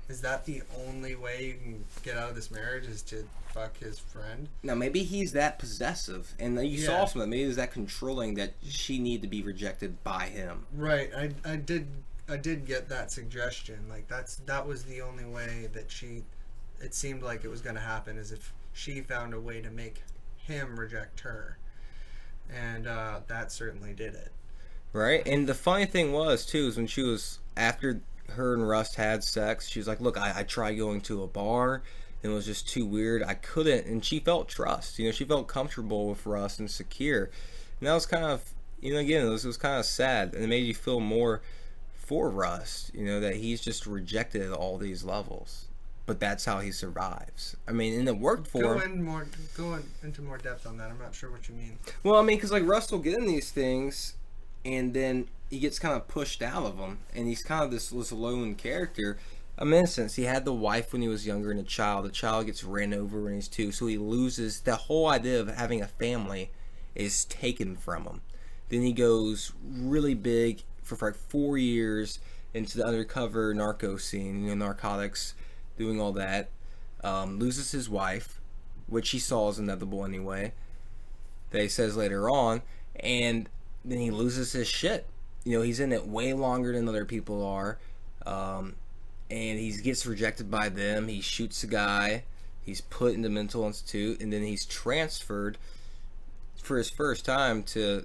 is that the only way you can get out of this marriage, is to fuck his friend? Now maybe he's that possessive, and you saw something. Maybe it was that controlling, that she needed to be rejected by him. Right. I did get that suggestion. Like that was the only way that it seemed like it was going to happen, is if she found a way to make him reject her. And that certainly did it. Right, and the funny thing was too is when she was, after her and Rust had sex, she was like, "Look, I tried going to a bar, and it was just too weird. I couldn't." And she felt trust. She felt comfortable with Rust and secure. And that was kind of, again, it was kind of sad, and it made you feel more for Rust. That he's just rejected at all these levels. But that's how he survives. I mean, and it worked for him. Go into more depth on that. I'm not sure what you mean. Well, I mean, because like Rust will get in these things, and then he gets kind of pushed out of them, and he's kind of this lone character. In instance, he had the wife when he was younger and a child. The child gets ran over when he's 2, so he loses the whole idea of having a family is taken from him. Then he goes really big for like 4 years into the undercover narco scene, narcotics, doing all that. Loses his wife, which he saw as inevitable anyway, that he says later on, and then he loses his shit. He's in it way longer than other people are, and he gets rejected by them. He shoots a guy, he's put in the mental institute, and then he's transferred for his first time to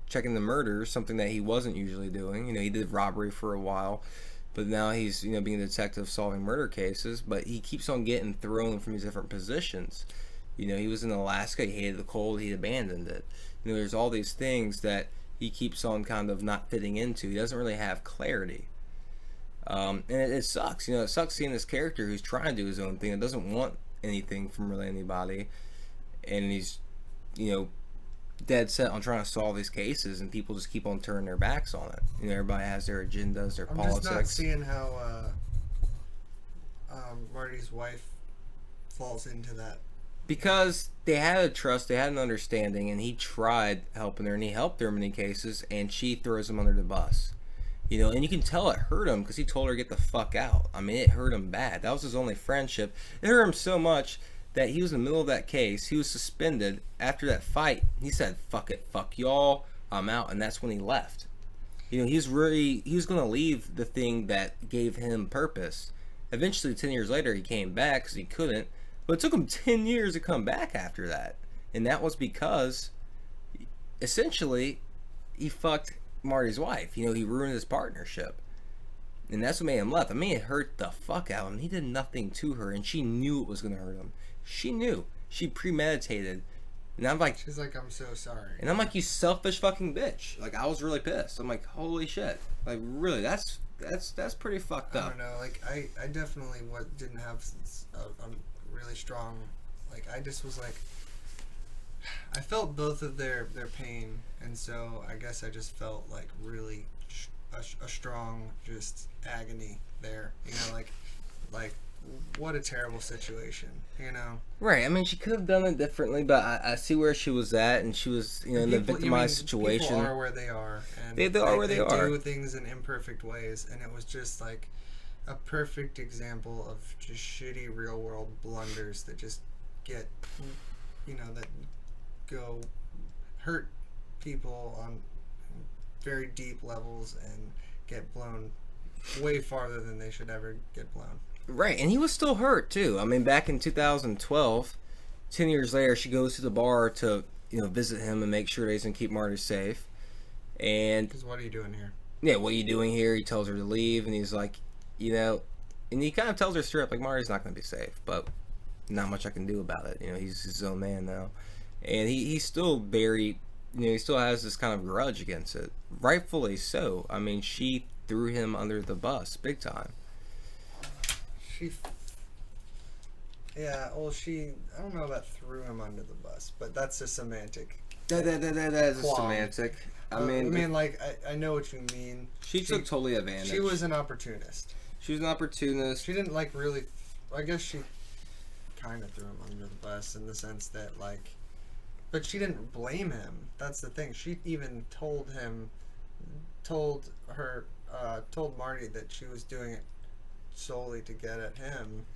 checking the murder, something that he wasn't usually doing. He did robbery for a while, but now he's being a detective solving murder cases. But he keeps on getting thrown from these different positions. He was in Alaska, he hated the cold, he abandoned it. There's all these things that he keeps on kind of not fitting into. He doesn't really have clarity. And it sucks. It sucks seeing this character who's trying to do his own thing and doesn't want anything from really anybody. and he's, you know, dead set on trying to solve these cases, and people just keep on turning their backs on it. You know, everybody has their agendas, their politics. I'm just not seeing how Marty's wife falls into that. Because they had a trust, they had an understanding, and he tried helping her, and he helped her in many cases, and she throws him under the bus. You know, and you can tell it hurt him because he told her to get the fuck out. I mean, it hurt him bad. That was his only friendship. It hurt him so much that he was in the middle of that case. He was suspended after that fight. He said, fuck it, fuck y'all, I'm out. And that's when he left. You know, he was going to leave the thing that gave him purpose. Eventually, 10 years later, he came back because he couldn't. But it took him 10 years to come back after that. And that was because, essentially, he fucked Marty's wife. You know, he ruined his partnership. And that's what made him left. I mean, it hurt the fuck out of him. He did nothing to her, and she knew it was going to hurt him. She knew. She premeditated. And I'm like... She's like, I'm so sorry. And I'm like, you selfish fucking bitch. Like, I was really pissed. I'm like, holy shit. Like, really, that's pretty fucked up. I don't know. Like, I definitely didn't have a really strong... Like, I just was like... I felt both of their pain, and so I guess I just felt like really a strong just agony there. You know, like what a terrible situation. You know. Right. I mean, she could have done it differently, but I see where she was at, and she was, you know, in the victimized situation. People are where they are, and they are where they are. They do things in imperfect ways, and it was just like a perfect example of just shitty real world blunders that just get, you know, that go hurt people on very deep levels and get blown way farther than they should ever get blown. Right, and he was still hurt too. I mean, back in 2012, 10 years later, she goes to the bar to, you know, visit him and make sure he doesn't keep Marty safe. And because what are you doing here? Yeah, what are you doing here? He tells her to leave, and he's like, you know, and he kind of tells her straight up, like, Marty's not going to be safe, but not much I can do about it. You know, he's his own man now. And he's still very, you know, he still has this kind of grudge against it. Rightfully so. I mean, she threw him under the bus, big time. I don't know about threw him under the bus, but that's a semantic. That is a semantic. I mean, like, I know what you mean. She took totally advantage. She was an opportunist. She was an opportunist. She didn't, like, really, I guess she kind of threw him under the bus in the sense that, like, but she didn't blame him. That's the thing. She even told Marty that she was doing it solely to get at him,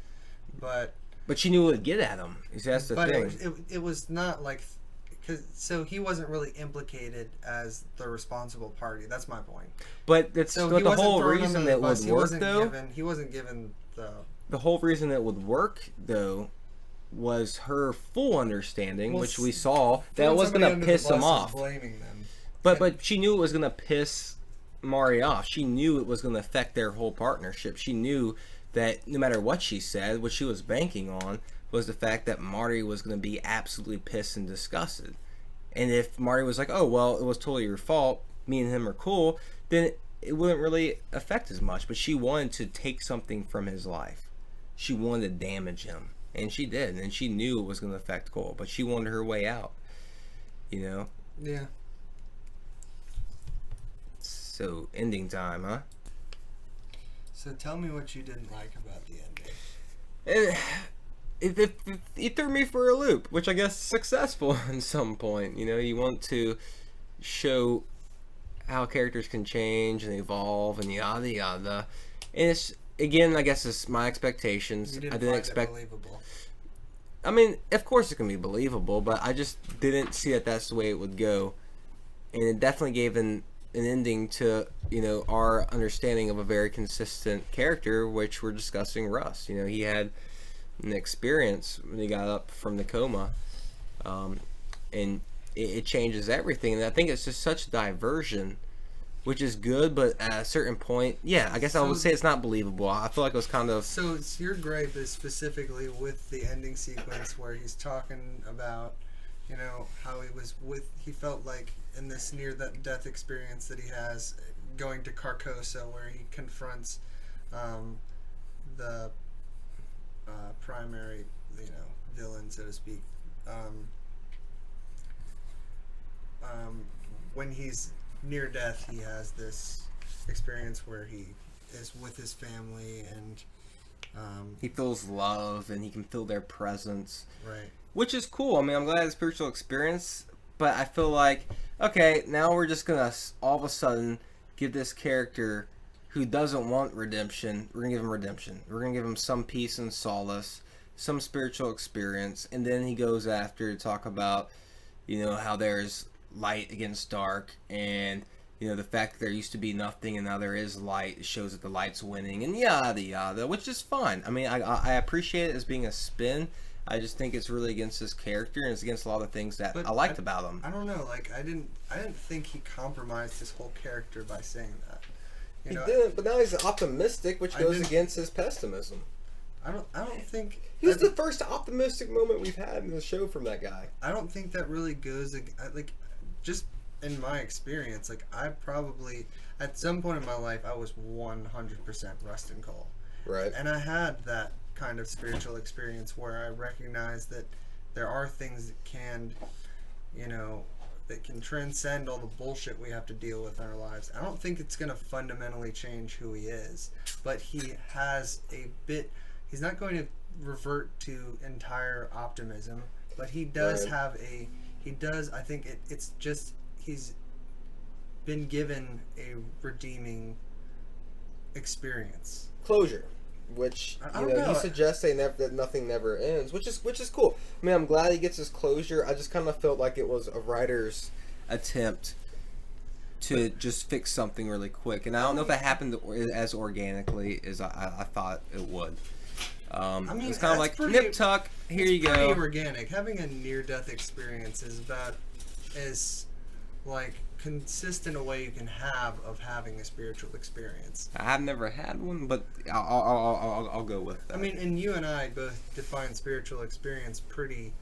but she knew it would get at him. That's the thing. But it was not like, so he wasn't really implicated as the responsible party. That's my point. But that's the whole reason that would work, though. He wasn't given the whole reason that would work, though, was her full understanding, which we saw, that was going to piss him off. Blaming them. But she knew it was going to piss Marty off. She knew it was going to affect their whole partnership. She knew that no matter what she said, what she was banking on was the fact that Marty was going to be absolutely pissed and disgusted. And if Marty was like, oh, well, it was totally your fault, me and him are cool, then it wouldn't really affect as much. But she wanted to take something from his life. She wanted to damage him. And she did, and she knew it was going to affect Cole, but she wanted her way out, you know? Yeah. So, ending time, huh? So tell me what you didn't like about the ending. It threw me for a loop, which I guess is successful at some point. You know, you want to show how characters can change and evolve and yada yada. And it's, again, I guess it's my expectations. I didn't expect it believable. I mean, of course it can be believable, but I just didn't see that that's the way it would go. And it definitely gave an ending to, you know, our understanding of a very consistent character, which we're discussing Rust. You know, he had an experience when he got up from the coma, and it changes everything. And I think it's just such diversion, which is good, but at a certain point, yeah, I guess I would say it's not believable. I feel like it was kind of... So your gripe is specifically with the ending sequence where he's talking about, you know, how he felt like in this near-death experience that he has, going to Carcosa, where he confronts the primary, you know, villain, so to speak, when he's near death, he has this experience where he is with his family and he feels love and he can feel their presence. Right. Which is cool. I mean, I'm glad it's a spiritual experience, but I feel like, okay, now we're just going to all of a sudden give this character who doesn't want redemption, we're going to give him redemption. We're going to give him some peace and solace, some spiritual experience, and then he goes after to talk about, how there's light against dark, and, the fact that there used to be nothing and now there is light. It shows that the light's winning, and yada yada, which is fine. I mean, I appreciate it as being a spin. I just think it's really against his character, and it's against a lot of things that I liked about him. I don't know, like, I didn't think he compromised his whole character by saying that. He didn't, but now he's optimistic, which goes against his pessimism. I don't think he was the first optimistic moment we've had in the show from that guy. I don't think that really goes just in my experience. Like, I probably at some point in my life I was 100% Rust and Cole. Right. And I had that kind of spiritual experience where I recognized that there are things that can, that can transcend all the bullshit we have to deal with in our lives. I don't think it's going to fundamentally change who he is, but he has he's not going to revert to entire optimism, but he does have I think it's just, he's been given a redeeming experience. Closure. Which, he suggests that nothing never ends, which is cool. I mean, I'm glad he gets his closure. I just kind of felt like it was a writer's attempt to just fix something really quick. And I don't know if it happened as organically as I thought it would. It's kind of like, nip tuck, here you go. Pretty organic. Having a near-death experience is about as, consistent a way you can have of having a spiritual experience. I've never had one, but I'll go with that. I mean, and you and I both define spiritual experience pretty,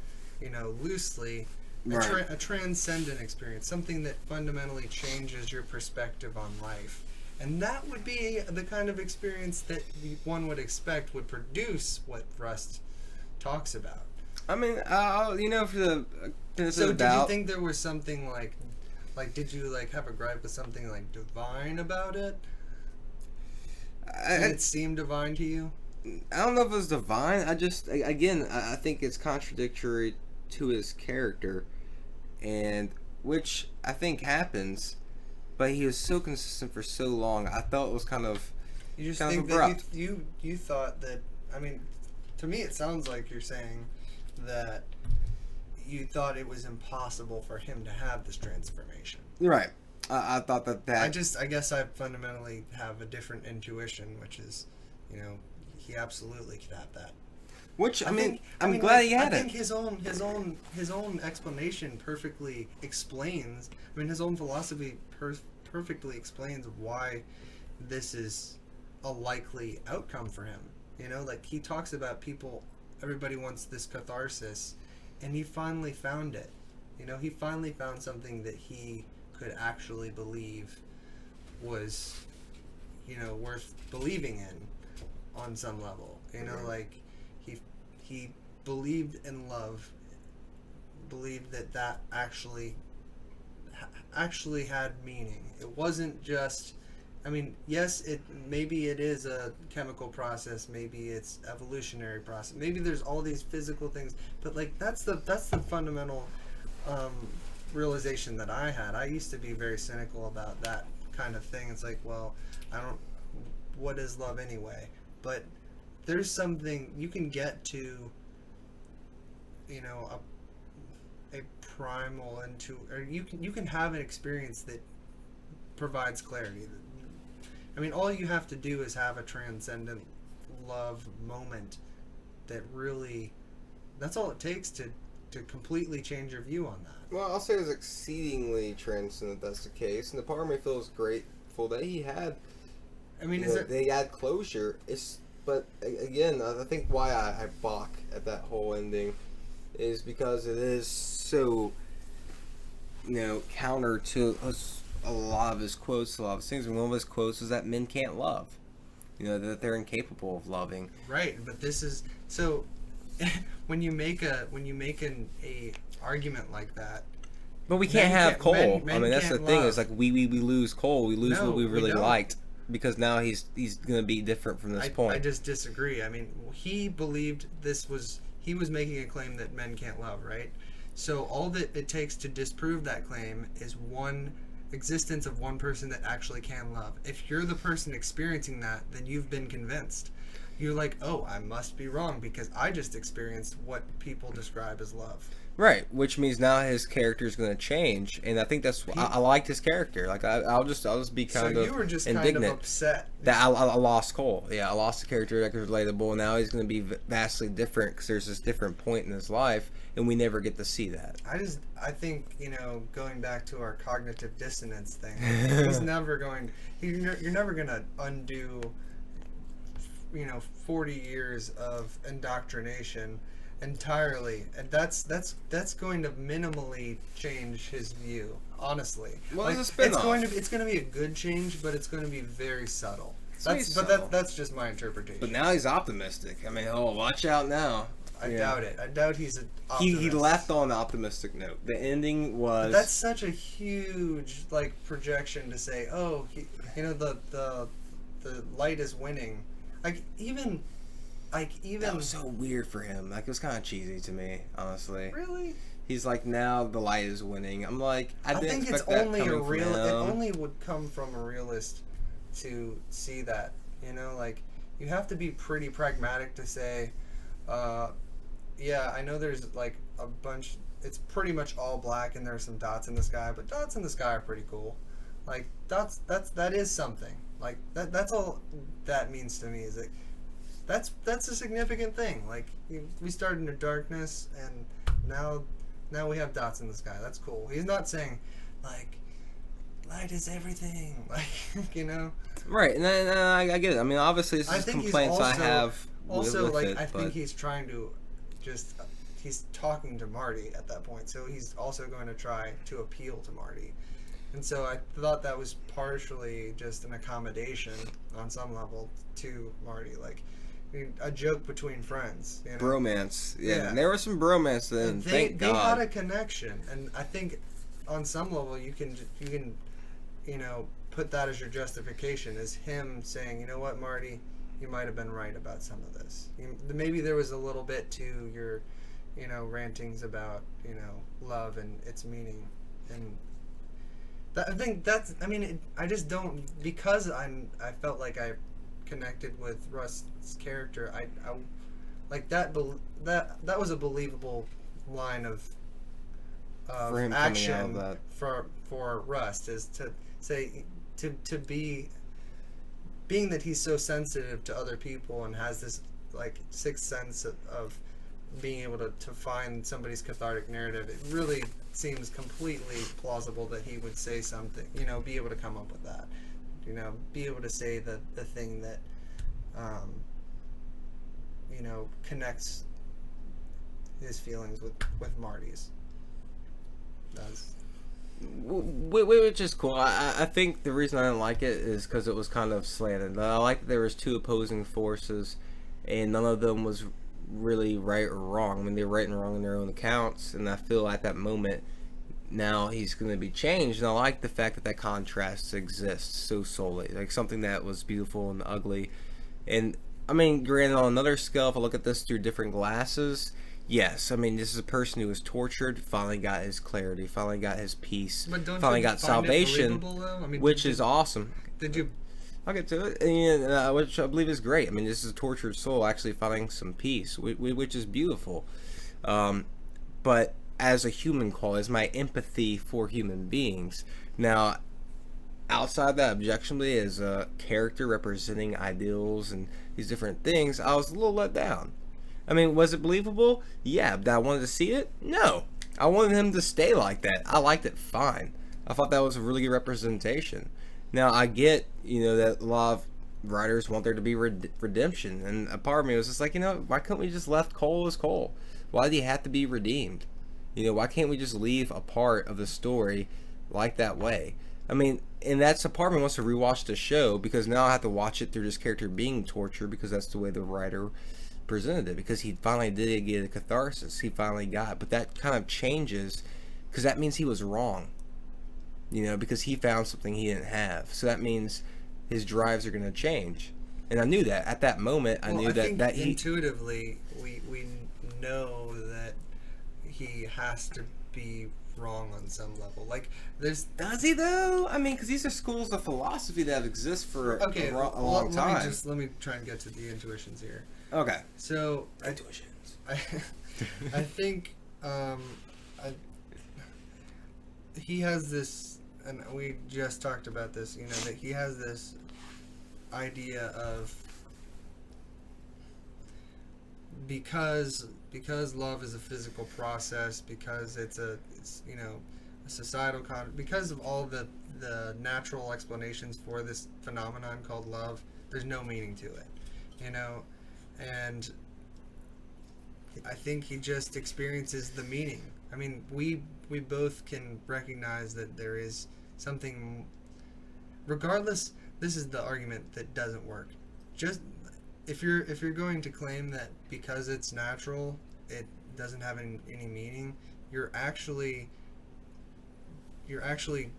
loosely. Right. A transcendent experience, something that fundamentally changes your perspective on life. And that would be the kind of experience that one would expect would produce what Rust talks about. I mean, for the so did you think there was something like did you have a gripe with something divine about it? Did it seem divine to you? I don't know if it was divine. I think it's contradictory to his character, and which I think happens. But he was so consistent for so long. I felt it was kind of you just kind think of abrupt. That you thought that. I mean, to me, it sounds like you're saying that you thought it was impossible for him to have this transformation. Right. I thought that. I guess I fundamentally have a different intuition, which is, he absolutely could have that. Which I'm glad he had it. I think his own explanation perfectly explains. I mean, his own philosophy perfectly explains why this is a likely outcome for him. He talks about everybody wants this catharsis, and he finally found it. He finally found something that he could actually believe was, worth believing in on some level. He believed in love, believed that actually had meaning. It wasn't just, yes, maybe it is a chemical process, maybe it's evolutionary process, maybe there's all these physical things, but that's the fundamental realization that I had. I used to be very cynical about that kind of thing. It's what is love anyway? But there's something you can get to, a primal or you can have an experience that provides clarity. All you have to do is have a transcendent love moment that really, that's all it takes to completely change your view on that. Well, I'll say it's exceedingly transcendent that's the case, and the part of me feels grateful that he had. They had closure. But again, I think why I balk at that whole ending is because it is so, counter to a lot of his quotes, a lot of his things. And one of his quotes is that men can't love, that they're incapable of loving. Right, but this is so. when you make a argument like that. But we can't have Cole. Men I mean, that's the thing. love. Is like we lose Cole. We lose No, what we we really don't. liked because now he's gonna be different from this point. I just disagree. I mean, he believed he was making a claim that men can't love, right? So all that it takes to disprove that claim is one existence of one person that actually can love. If you're the person experiencing that, then you've been convinced. You're like, oh, I must be wrong because I just experienced what people describe as love. Right, which means now his character is going to change, and I think that's I liked his character. Like I'll just be kind So of you were just indignant kind of upset. that I lost Cole. Yeah, I lost the character that was relatable. Now he's going to be vastly different because there's this different point in his life, and we never get to see that. I think, going back to our cognitive dissonance thing, you're never going to undo, 40 years of indoctrination entirely, and that's going to minimally change his view, honestly. Well, like, it's a spin-off. it's going to be a good change, but it's going to be very subtle. Subtle. That's just my interpretation. But now he's optimistic. I mean, watch out now. I doubt it. I doubt he's an optimist. He left on an optimistic note. The ending was... But that's such a huge projection to say, oh, the light is winning. Even that was so weird for him. Like, it was kind of cheesy to me, honestly. Really? He's like, now the light is winning. I'm like, I didn't think expect it's that only coming from him. It only would come from a realist to see that. You have to be pretty pragmatic to say, yeah, I know there's a bunch. It's pretty much all black, and there are some dots in the sky, but dots in the sky are pretty cool. That is something. That's all that means to me. Is that's a significant thing. We started in the darkness, and now we have dots in the sky. That's cool. He's not saying light is everything. Right, and I get it. I mean, obviously, this is complaints I have. Also, with it, I think he's trying to he's talking to Marty at that point, so he's also going to try to appeal to Marty. And so I thought that was partially just an accommodation on some level to Marty, a joke between friends. Bromance. Yeah. Yeah. There was some bromance then, thank God. They had a connection, and I think on some level you can put that as your justification, as him saying, you know what, Marty, you might have been right about some of this. Maybe there was a little bit to your, rantings about, love and its meaning. And I think that's, I just don't, because I felt like I connected with Rust's character, that was a believable line of For him coming action out of that. for Rust, is to say, to being that he's so sensitive to other people and has this sixth sense of being able to find somebody's cathartic narrative, it really seems completely plausible that he would say something, be able to come up with that, be able to say the thing that connects his feelings with Marty's. Which is cool. I think the reason I didn't like it is because it was kind of slanted. I like that there was two opposing forces, and none of them was really right or wrong. I mean, they're right and wrong in their own accounts, and I feel at that moment now he's going to be changed. And I like the fact that contrast exists so solely, something that was beautiful and ugly. And I mean, granted, on another scale, if I look at this through different glasses, yes, I mean, this is a person who was tortured, finally got his clarity, finally got his peace, finally got salvation, which is awesome. Did you? I'll get to it, and, which I believe is great. I mean, this is a tortured soul actually finding some peace, which is beautiful. But as a human quality, as my empathy for human beings. Now, outside that, objectively, as a character representing ideals and these different things, I was a little let down. I mean, was it believable? Yeah. Did I wanted to see it? No. I wanted him to stay like that. I liked it fine. I thought that was a really good representation. Now, I get, that a lot of writers want there to be redemption. And a part of me was just like, why couldn't we just left Cole as Cole? Why did he have to be redeemed? Why can't we just leave a part of the story like that way? I mean, and that's a part of me wants to rewatch the show, because now I have to watch it through this character being tortured, because that's the way the writer presented it, because he finally did get a catharsis. He finally got, but that kind of changes, because that means he was wrong, you know, because he found something he didn't have. So that means his drives are going to change. And I knew that at that moment. I knew that he intuitively we know that he has to be wrong on some level. Like, does he though? I mean, because these are schools of philosophy that exist for a long time. Let me try and get to the intuitions here. Okay. So intuitions. I think he has this, and we just talked about this. You know, that he has this idea of, because love is a physical process, because it's you know, a societal because of all the natural explanations for this phenomenon called love, there's no meaning to it, you know. And I think he just experiences the meaning. I mean, we both can recognize that there is something, regardless. This is the argument that doesn't work. Just if you're going to claim that because it's natural, it doesn't have any meaning, you're actually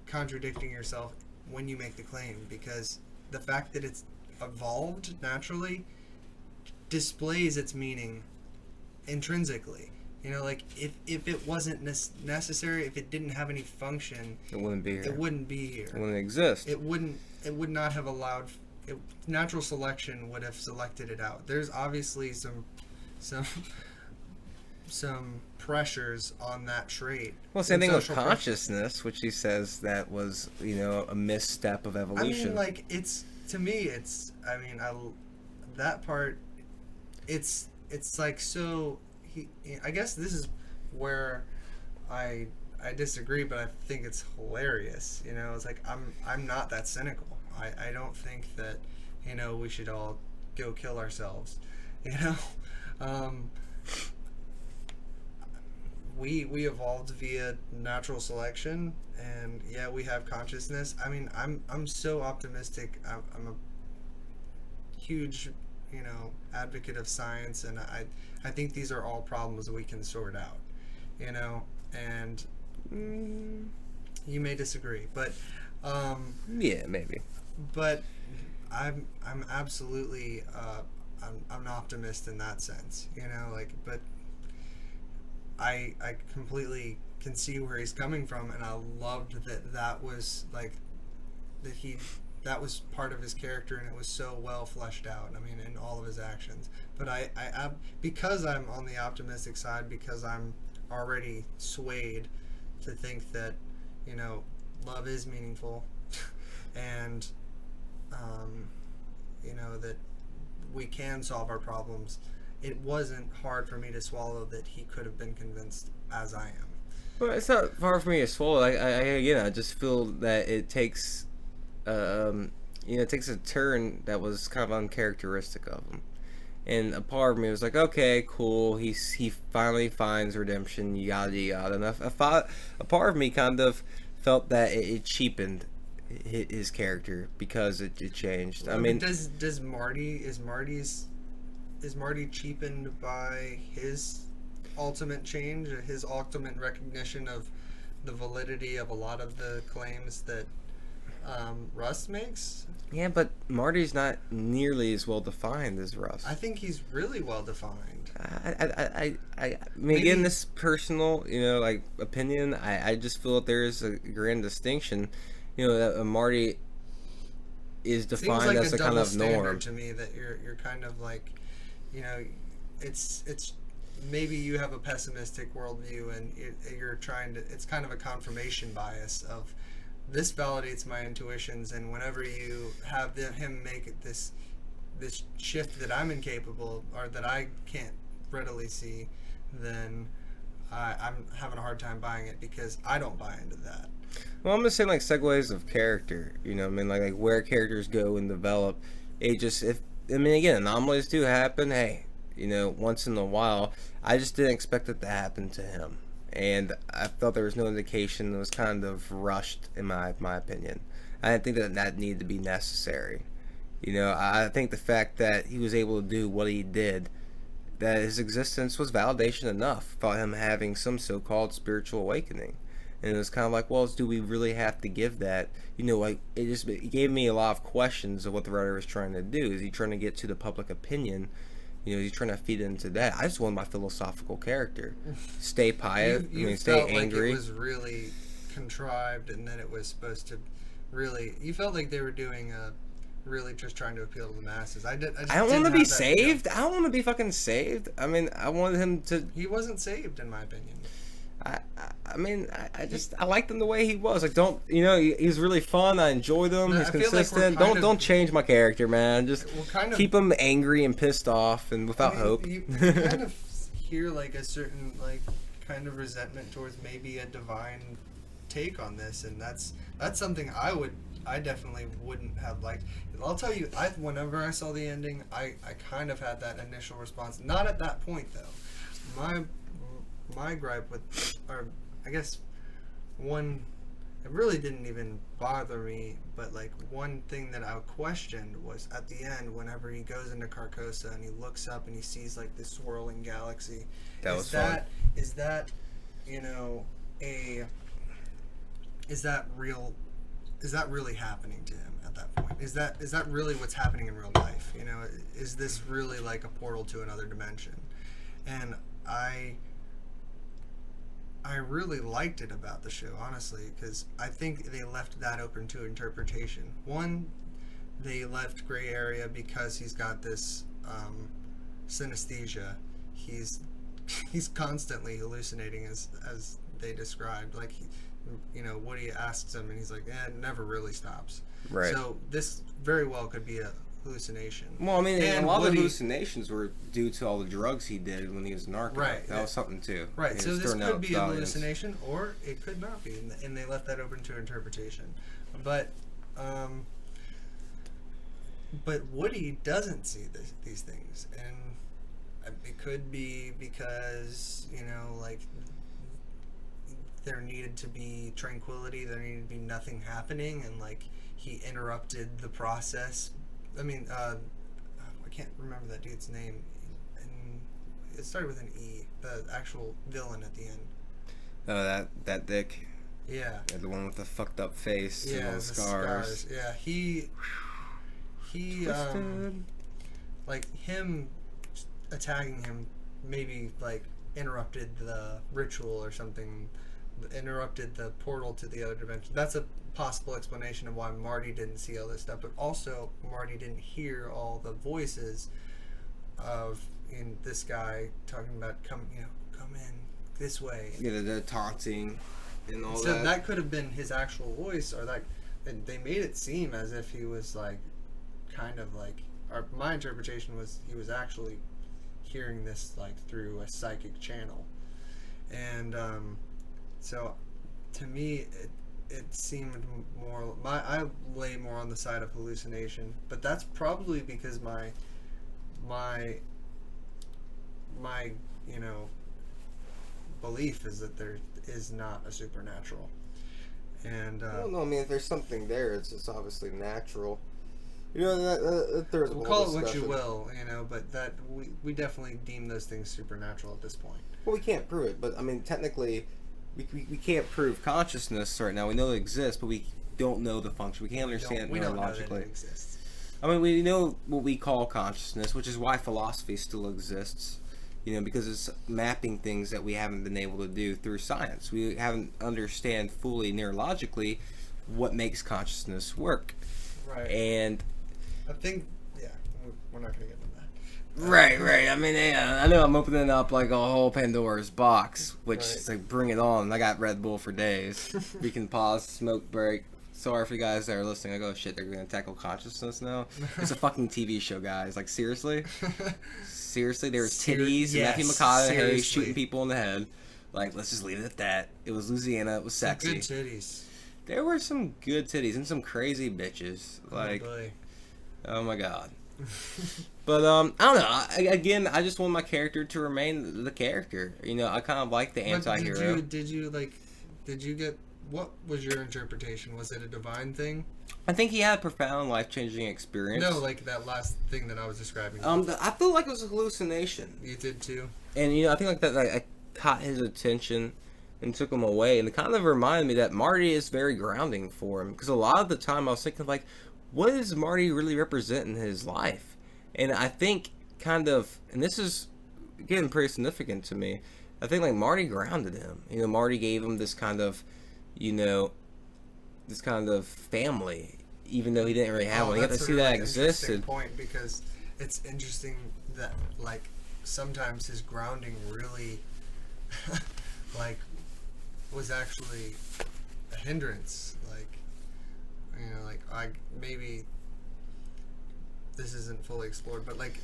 contradicting yourself when you make the claim, because the fact that it's evolved naturally displays its meaning intrinsically. You know, like, if it wasn't necessary, if it didn't have any function, it wouldn't be here. It wouldn't be here. It wouldn't exist. It would not have allowed. Natural selection would have selected it out. There's obviously some pressures on that trait. Well, same thing with consciousness, which he says that was, you know, a misstep of evolution. I mean, like, to me, that part, it's like, so I guess this is where I disagree, but I think it's hilarious. You know, it's like, I'm not that cynical. I don't think that, you know, we should all go kill ourselves. You know, we evolved via natural selection, and yeah, we have consciousness. I mean, I'm so optimistic. I'm a huge, you know, advocate of science, and I think these are all problems that we can sort out. You know, and you may disagree, but yeah, maybe. But I'm absolutely I'm an optimist in that sense, you know, like, but I completely can see where he's coming from, and I loved that was like that was part of his character, and it was so well fleshed out. I mean, in all of his actions. But I because I'm on the optimistic side, because I'm already swayed to think that, you know, love is meaningful, and you know, that we can solve our problems. It wasn't hard for me to swallow that he could have been convinced as I am. Well, it's not hard for me to swallow. I just feel that it takes, you know, it takes a turn that was kind of uncharacteristic of him. And a part of me was like, okay, cool. He finally finds redemption, yada yada. And a part of me kind of felt that it cheapened his character because it changed. Well, I mean, is Marty cheapened by his ultimate change, his ultimate recognition of the validity of a lot of the claims that Rust makes? Yeah, but Marty's not nearly as well defined as Rust. I think he's really well defined. I mean, again, this personal, you know, like, opinion. I just feel that there is a grand distinction. You know, that Marty is defined like as a kind of norm. To me, that you're kind of like, you know, it's maybe you have a pessimistic worldview, and you're trying to. It's kind of a confirmation bias of, this validates my intuitions, and whenever you have him make this shift that I'm incapable, or that I can't readily see, then I'm having a hard time buying it, because I don't buy into that. Well, I'm just saying, like, segues of character, you know what I mean? Like where characters go and develop. Again, anomalies do happen. Hey, you know, once in a while. I just didn't expect it to happen to him. And I felt there was no indication. It was kind of rushed, in my opinion. I didn't think that needed to be necessary. You know, I think the fact that he was able to do what he did that his existence was validation enough for him having some so-called spiritual awakening. And it was kind of like, well, do we really have to give that? You know, like, it gave me a lot of questions of what the writer was trying to do. Is he trying to get to the public opinion? You know, is he trying to feed into that? I just want my philosophical character. Stay pious, stay angry. Like it was really contrived, and then it was supposed to really... You felt like they were doing really just trying to appeal to the masses. I don't want to be saved. I don't want to be fucking saved. I mean, I wanted him to... He wasn't saved, in my opinion. I liked him the way he was. Like, he's really fun. I enjoyed him. He's consistent. Don't change my character, man. Just keep him angry and pissed off and without hope. You kind of hear like a certain like kind of resentment towards maybe a divine take on this, and that's something I definitely wouldn't have liked. I'll tell you, whenever I saw the ending, I kind of had that initial response. Not at that point though. My gripe with, or I guess one, it really didn't even bother me, but like one thing that I questioned was at the end, whenever he goes into Carcosa and he looks up and he sees like this swirling galaxy. Is that real? Is that really happening to him at that point? Is that really what's happening in real life? You know, is this really like a portal to another dimension? And I really liked it about the show, honestly, because I think they left that open to interpretation. One, they left gray area because he's got this synesthesia. He's constantly hallucinating, as they described. Like, Woody asks him, and he's like, it never really stops. Right. So this very well could be a hallucination. Well, I mean, and a lot of the hallucinations were due to all the drugs he did when he was a narco. Right. That was something too. Right. So this could be a hallucination, or it could not be, and they left that open to interpretation. But Woody doesn't see these things, and it could be because like there needed to be tranquility, there needed to be nothing happening, and like he interrupted the process. I mean, I can't remember that dude's name. And it started with an E. The actual villain at the end. Oh, that dick. Yeah. The one with the fucked up face and all the scars. Yeah, he like him attacking him maybe like interrupted the ritual or something. Interrupted the portal to the other dimension. That's a possible explanation of why Marty didn't see all this stuff, but also Marty didn't hear all the voices of this guy talking about come in this way. Yeah, the taunting and all so that. That could have been his actual voice, or that, and they made it seem as if he was like kind of like, or my interpretation was he was actually hearing this like through a psychic channel, and so to me it seemed more, I lay more on the side of hallucination, but that's probably because my belief is that there is not a supernatural, and well, no, I mean, if there's something there, it's obviously natural. There's we'll call it what you will, but that we definitely deem those things supernatural at this point. Well, we can't prove it, but I mean, technically, we can't prove consciousness right now. We know it exists, but we don't know the function. We can't understand it neurologically. Don't know that it exists. I mean, we know what we call consciousness, which is why philosophy still exists. Because it's mapping things that we haven't been able to do through science. We haven't understand fully neurologically what makes consciousness work. Right. And I think, we're not going to get into that. Right. I mean, I know I'm opening up like a whole Pandora's box, which is like, bring it on. I got Red Bull for days. We can pause, smoke break. Sorry for you guys that are listening. I go, shit, they're going to tackle consciousness now? It's a fucking TV show, guys. Like, seriously? Seriously? There was titties, yes, Matthew McConaughey seriously. shooting people in the head. Like, let's just leave it at that. It was Louisiana. It was sexy. Good titties. There were some good titties and some crazy bitches. Like, oh my god. But I don't know. Again, I just want my character to remain the character. I kind of like the anti-hero. Did you get, what was your interpretation? Was it a divine thing? I think he had a profound, life-changing experience. No, like that last thing that I was describing. I feel like it was a hallucination. You did too? And, I think like that, like, I caught his attention and took him away. And it kind of reminded me that Marty is very grounding for him. Because a lot of the time I was thinking, like, what does Marty really represent in his life? And I think kind of, and this is getting pretty significant to me, I think, like, Marty grounded him. Marty gave him this kind of, this kind of family, even though he didn't really have one. You got to see that existed. Point, because it's interesting that, like, sometimes his grounding really, like, was actually a hindrance. Like, maybe this isn't fully explored, but like,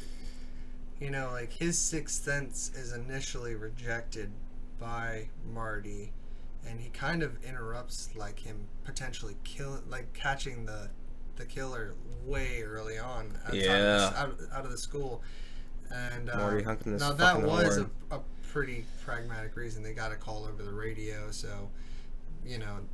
like his sixth sense is initially rejected by Marty, and he kind of interrupts, like, him potentially catching the killer way early on out of the school. And Marty hunting this now that was horn. a pretty pragmatic reason. They got a call over the radio, so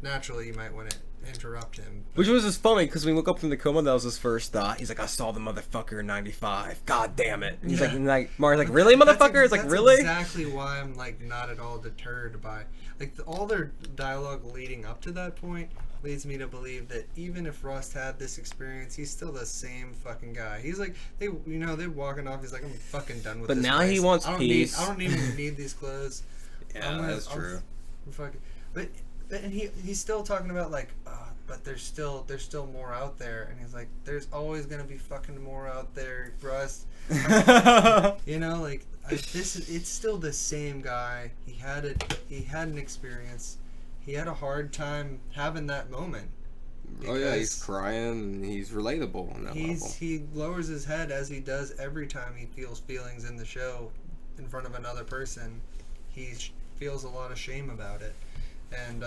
naturally you might want to interrupt him. Which was just funny, because when we woke up from the coma, that was his first thought. He's like, I saw the motherfucker in 95. God damn it. And he's like, Marty's like, really, motherfucker? It's like, really? That's exactly why I'm, like, not at all deterred by, like, all their dialogue leading up to that point leads me to believe that even if Rust had this experience, he's still the same fucking guy. He's like, they're walking off. He's like, I'm fucking done with this. But now place. he wants peace. I don't even need these clothes. Yeah, that's true. I'm fucking, but and he's still talking about, like, but there's still more out there, and he's like, there's always gonna be fucking more out there, Rust. Like, it's still the same guy. He had an experience. He had a hard time having that moment. Oh yeah, he's crying and he's relatable on that level. He lowers his head, as he does every time he feels feelings in the show in front of another person. He feels a lot of shame about it, and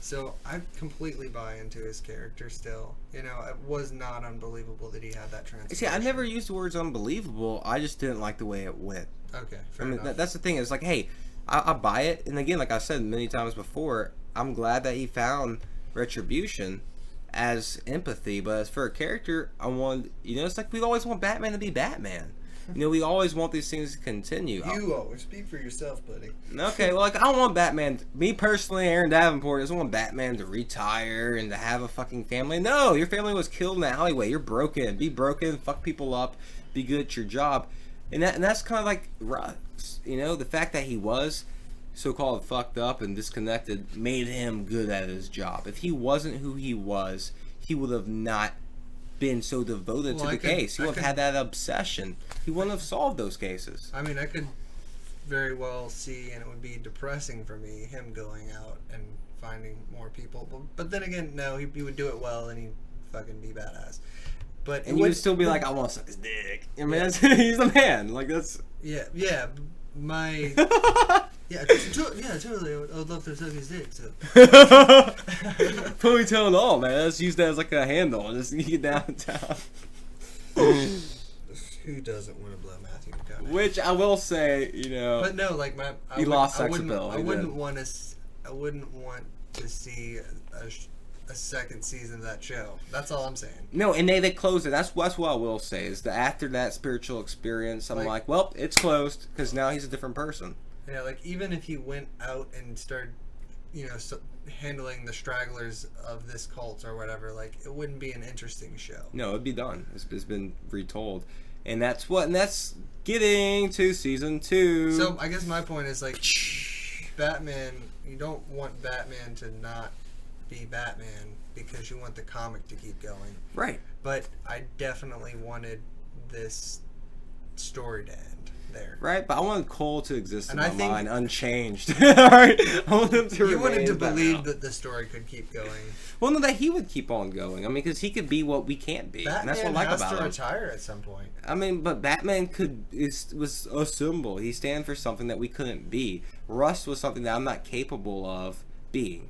so I completely buy into his character still. It was not unbelievable that he had that transformation. See, I never used the words unbelievable. I just didn't like the way it went. Okay, fair enough. That's the thing. It's like, hey, I buy it. And again, like I said many times before, I'm glad that he found retribution as empathy. But as for a character, I want, it's like we always want Batman to be Batman. We always want these things to continue. You always speak for yourself, buddy. Okay, well, like, I don't want Batman, me personally, Aaron Davenport, doesn't want Batman to retire and to have a fucking family. No, your family was killed in the alleyway. You're broken. Be broken, fuck people up, be good at your job. And that's kind of like Rust. The fact that he was so-called fucked up and disconnected made him good at his job. If he wasn't who he was, he would have not been so devoted to the case. He would have had that obsession. He wouldn't have solved those cases. I mean, I could very well see, and it would be depressing for me, him going out and finding more people. But then again, no, he would do it well, and he'd fucking be badass. But and you would still be like, I want to suck his dick. I mean, he's a man. Like, that's... Yeah, my... Yeah, totally. I would love to suck his dick, so... Ponytail and all, man. Let's use that as like a handle and just get downtown. Who doesn't want to blow Matthew McConaughey? Which I will say, But no, like, he lost sex appeal. I wouldn't want to see a second season of that show. That's all I'm saying. No, and they closed it. That's what I will say, is that after that spiritual experience, I'm like, well, it's closed, because now he's a different person. Yeah, like, even if he went out and started, handling the stragglers of this cult or whatever, like, it wouldn't be an interesting show. No, it'd be done. It's been retold. And that's getting to season 2. So, I guess my point is, like, Batman, you don't want Batman to not be Batman because you want the comic to keep going. Right. But I definitely wanted this story to end there. Right, but I wanted Cole to exist in my mind unchanged. Alright, I want him to. You wanted to believe that the story could keep going. Well, no, that he would keep on going. I mean, because he could be what we can't be. Batman and that's what I like about him. has to retire at some point. I mean, but Batman was a symbol. He stands for something that we couldn't be. Rust was something that I'm not capable of being.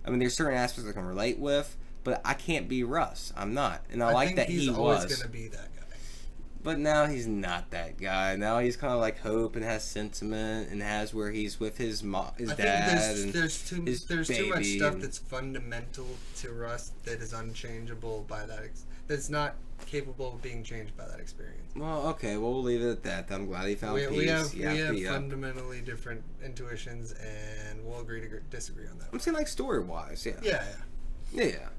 I mean, there's certain aspects I can relate with, but I can't be Russ. I'm not, and I like that he was. He's always going to be that guy. But now he's not that guy. Now he's kind of like hope and has sentiment and has where he's with his dad and there's too much stuff and... that's fundamental to Rust that is unchangeable by that. That's not capable of being changed by that experience. Well, okay, well, we'll leave it at that. I'm glad he found peace. We have fundamentally different intuitions, and we'll agree to disagree on that. I'm saying like story-wise, yeah. Yeah. Yeah.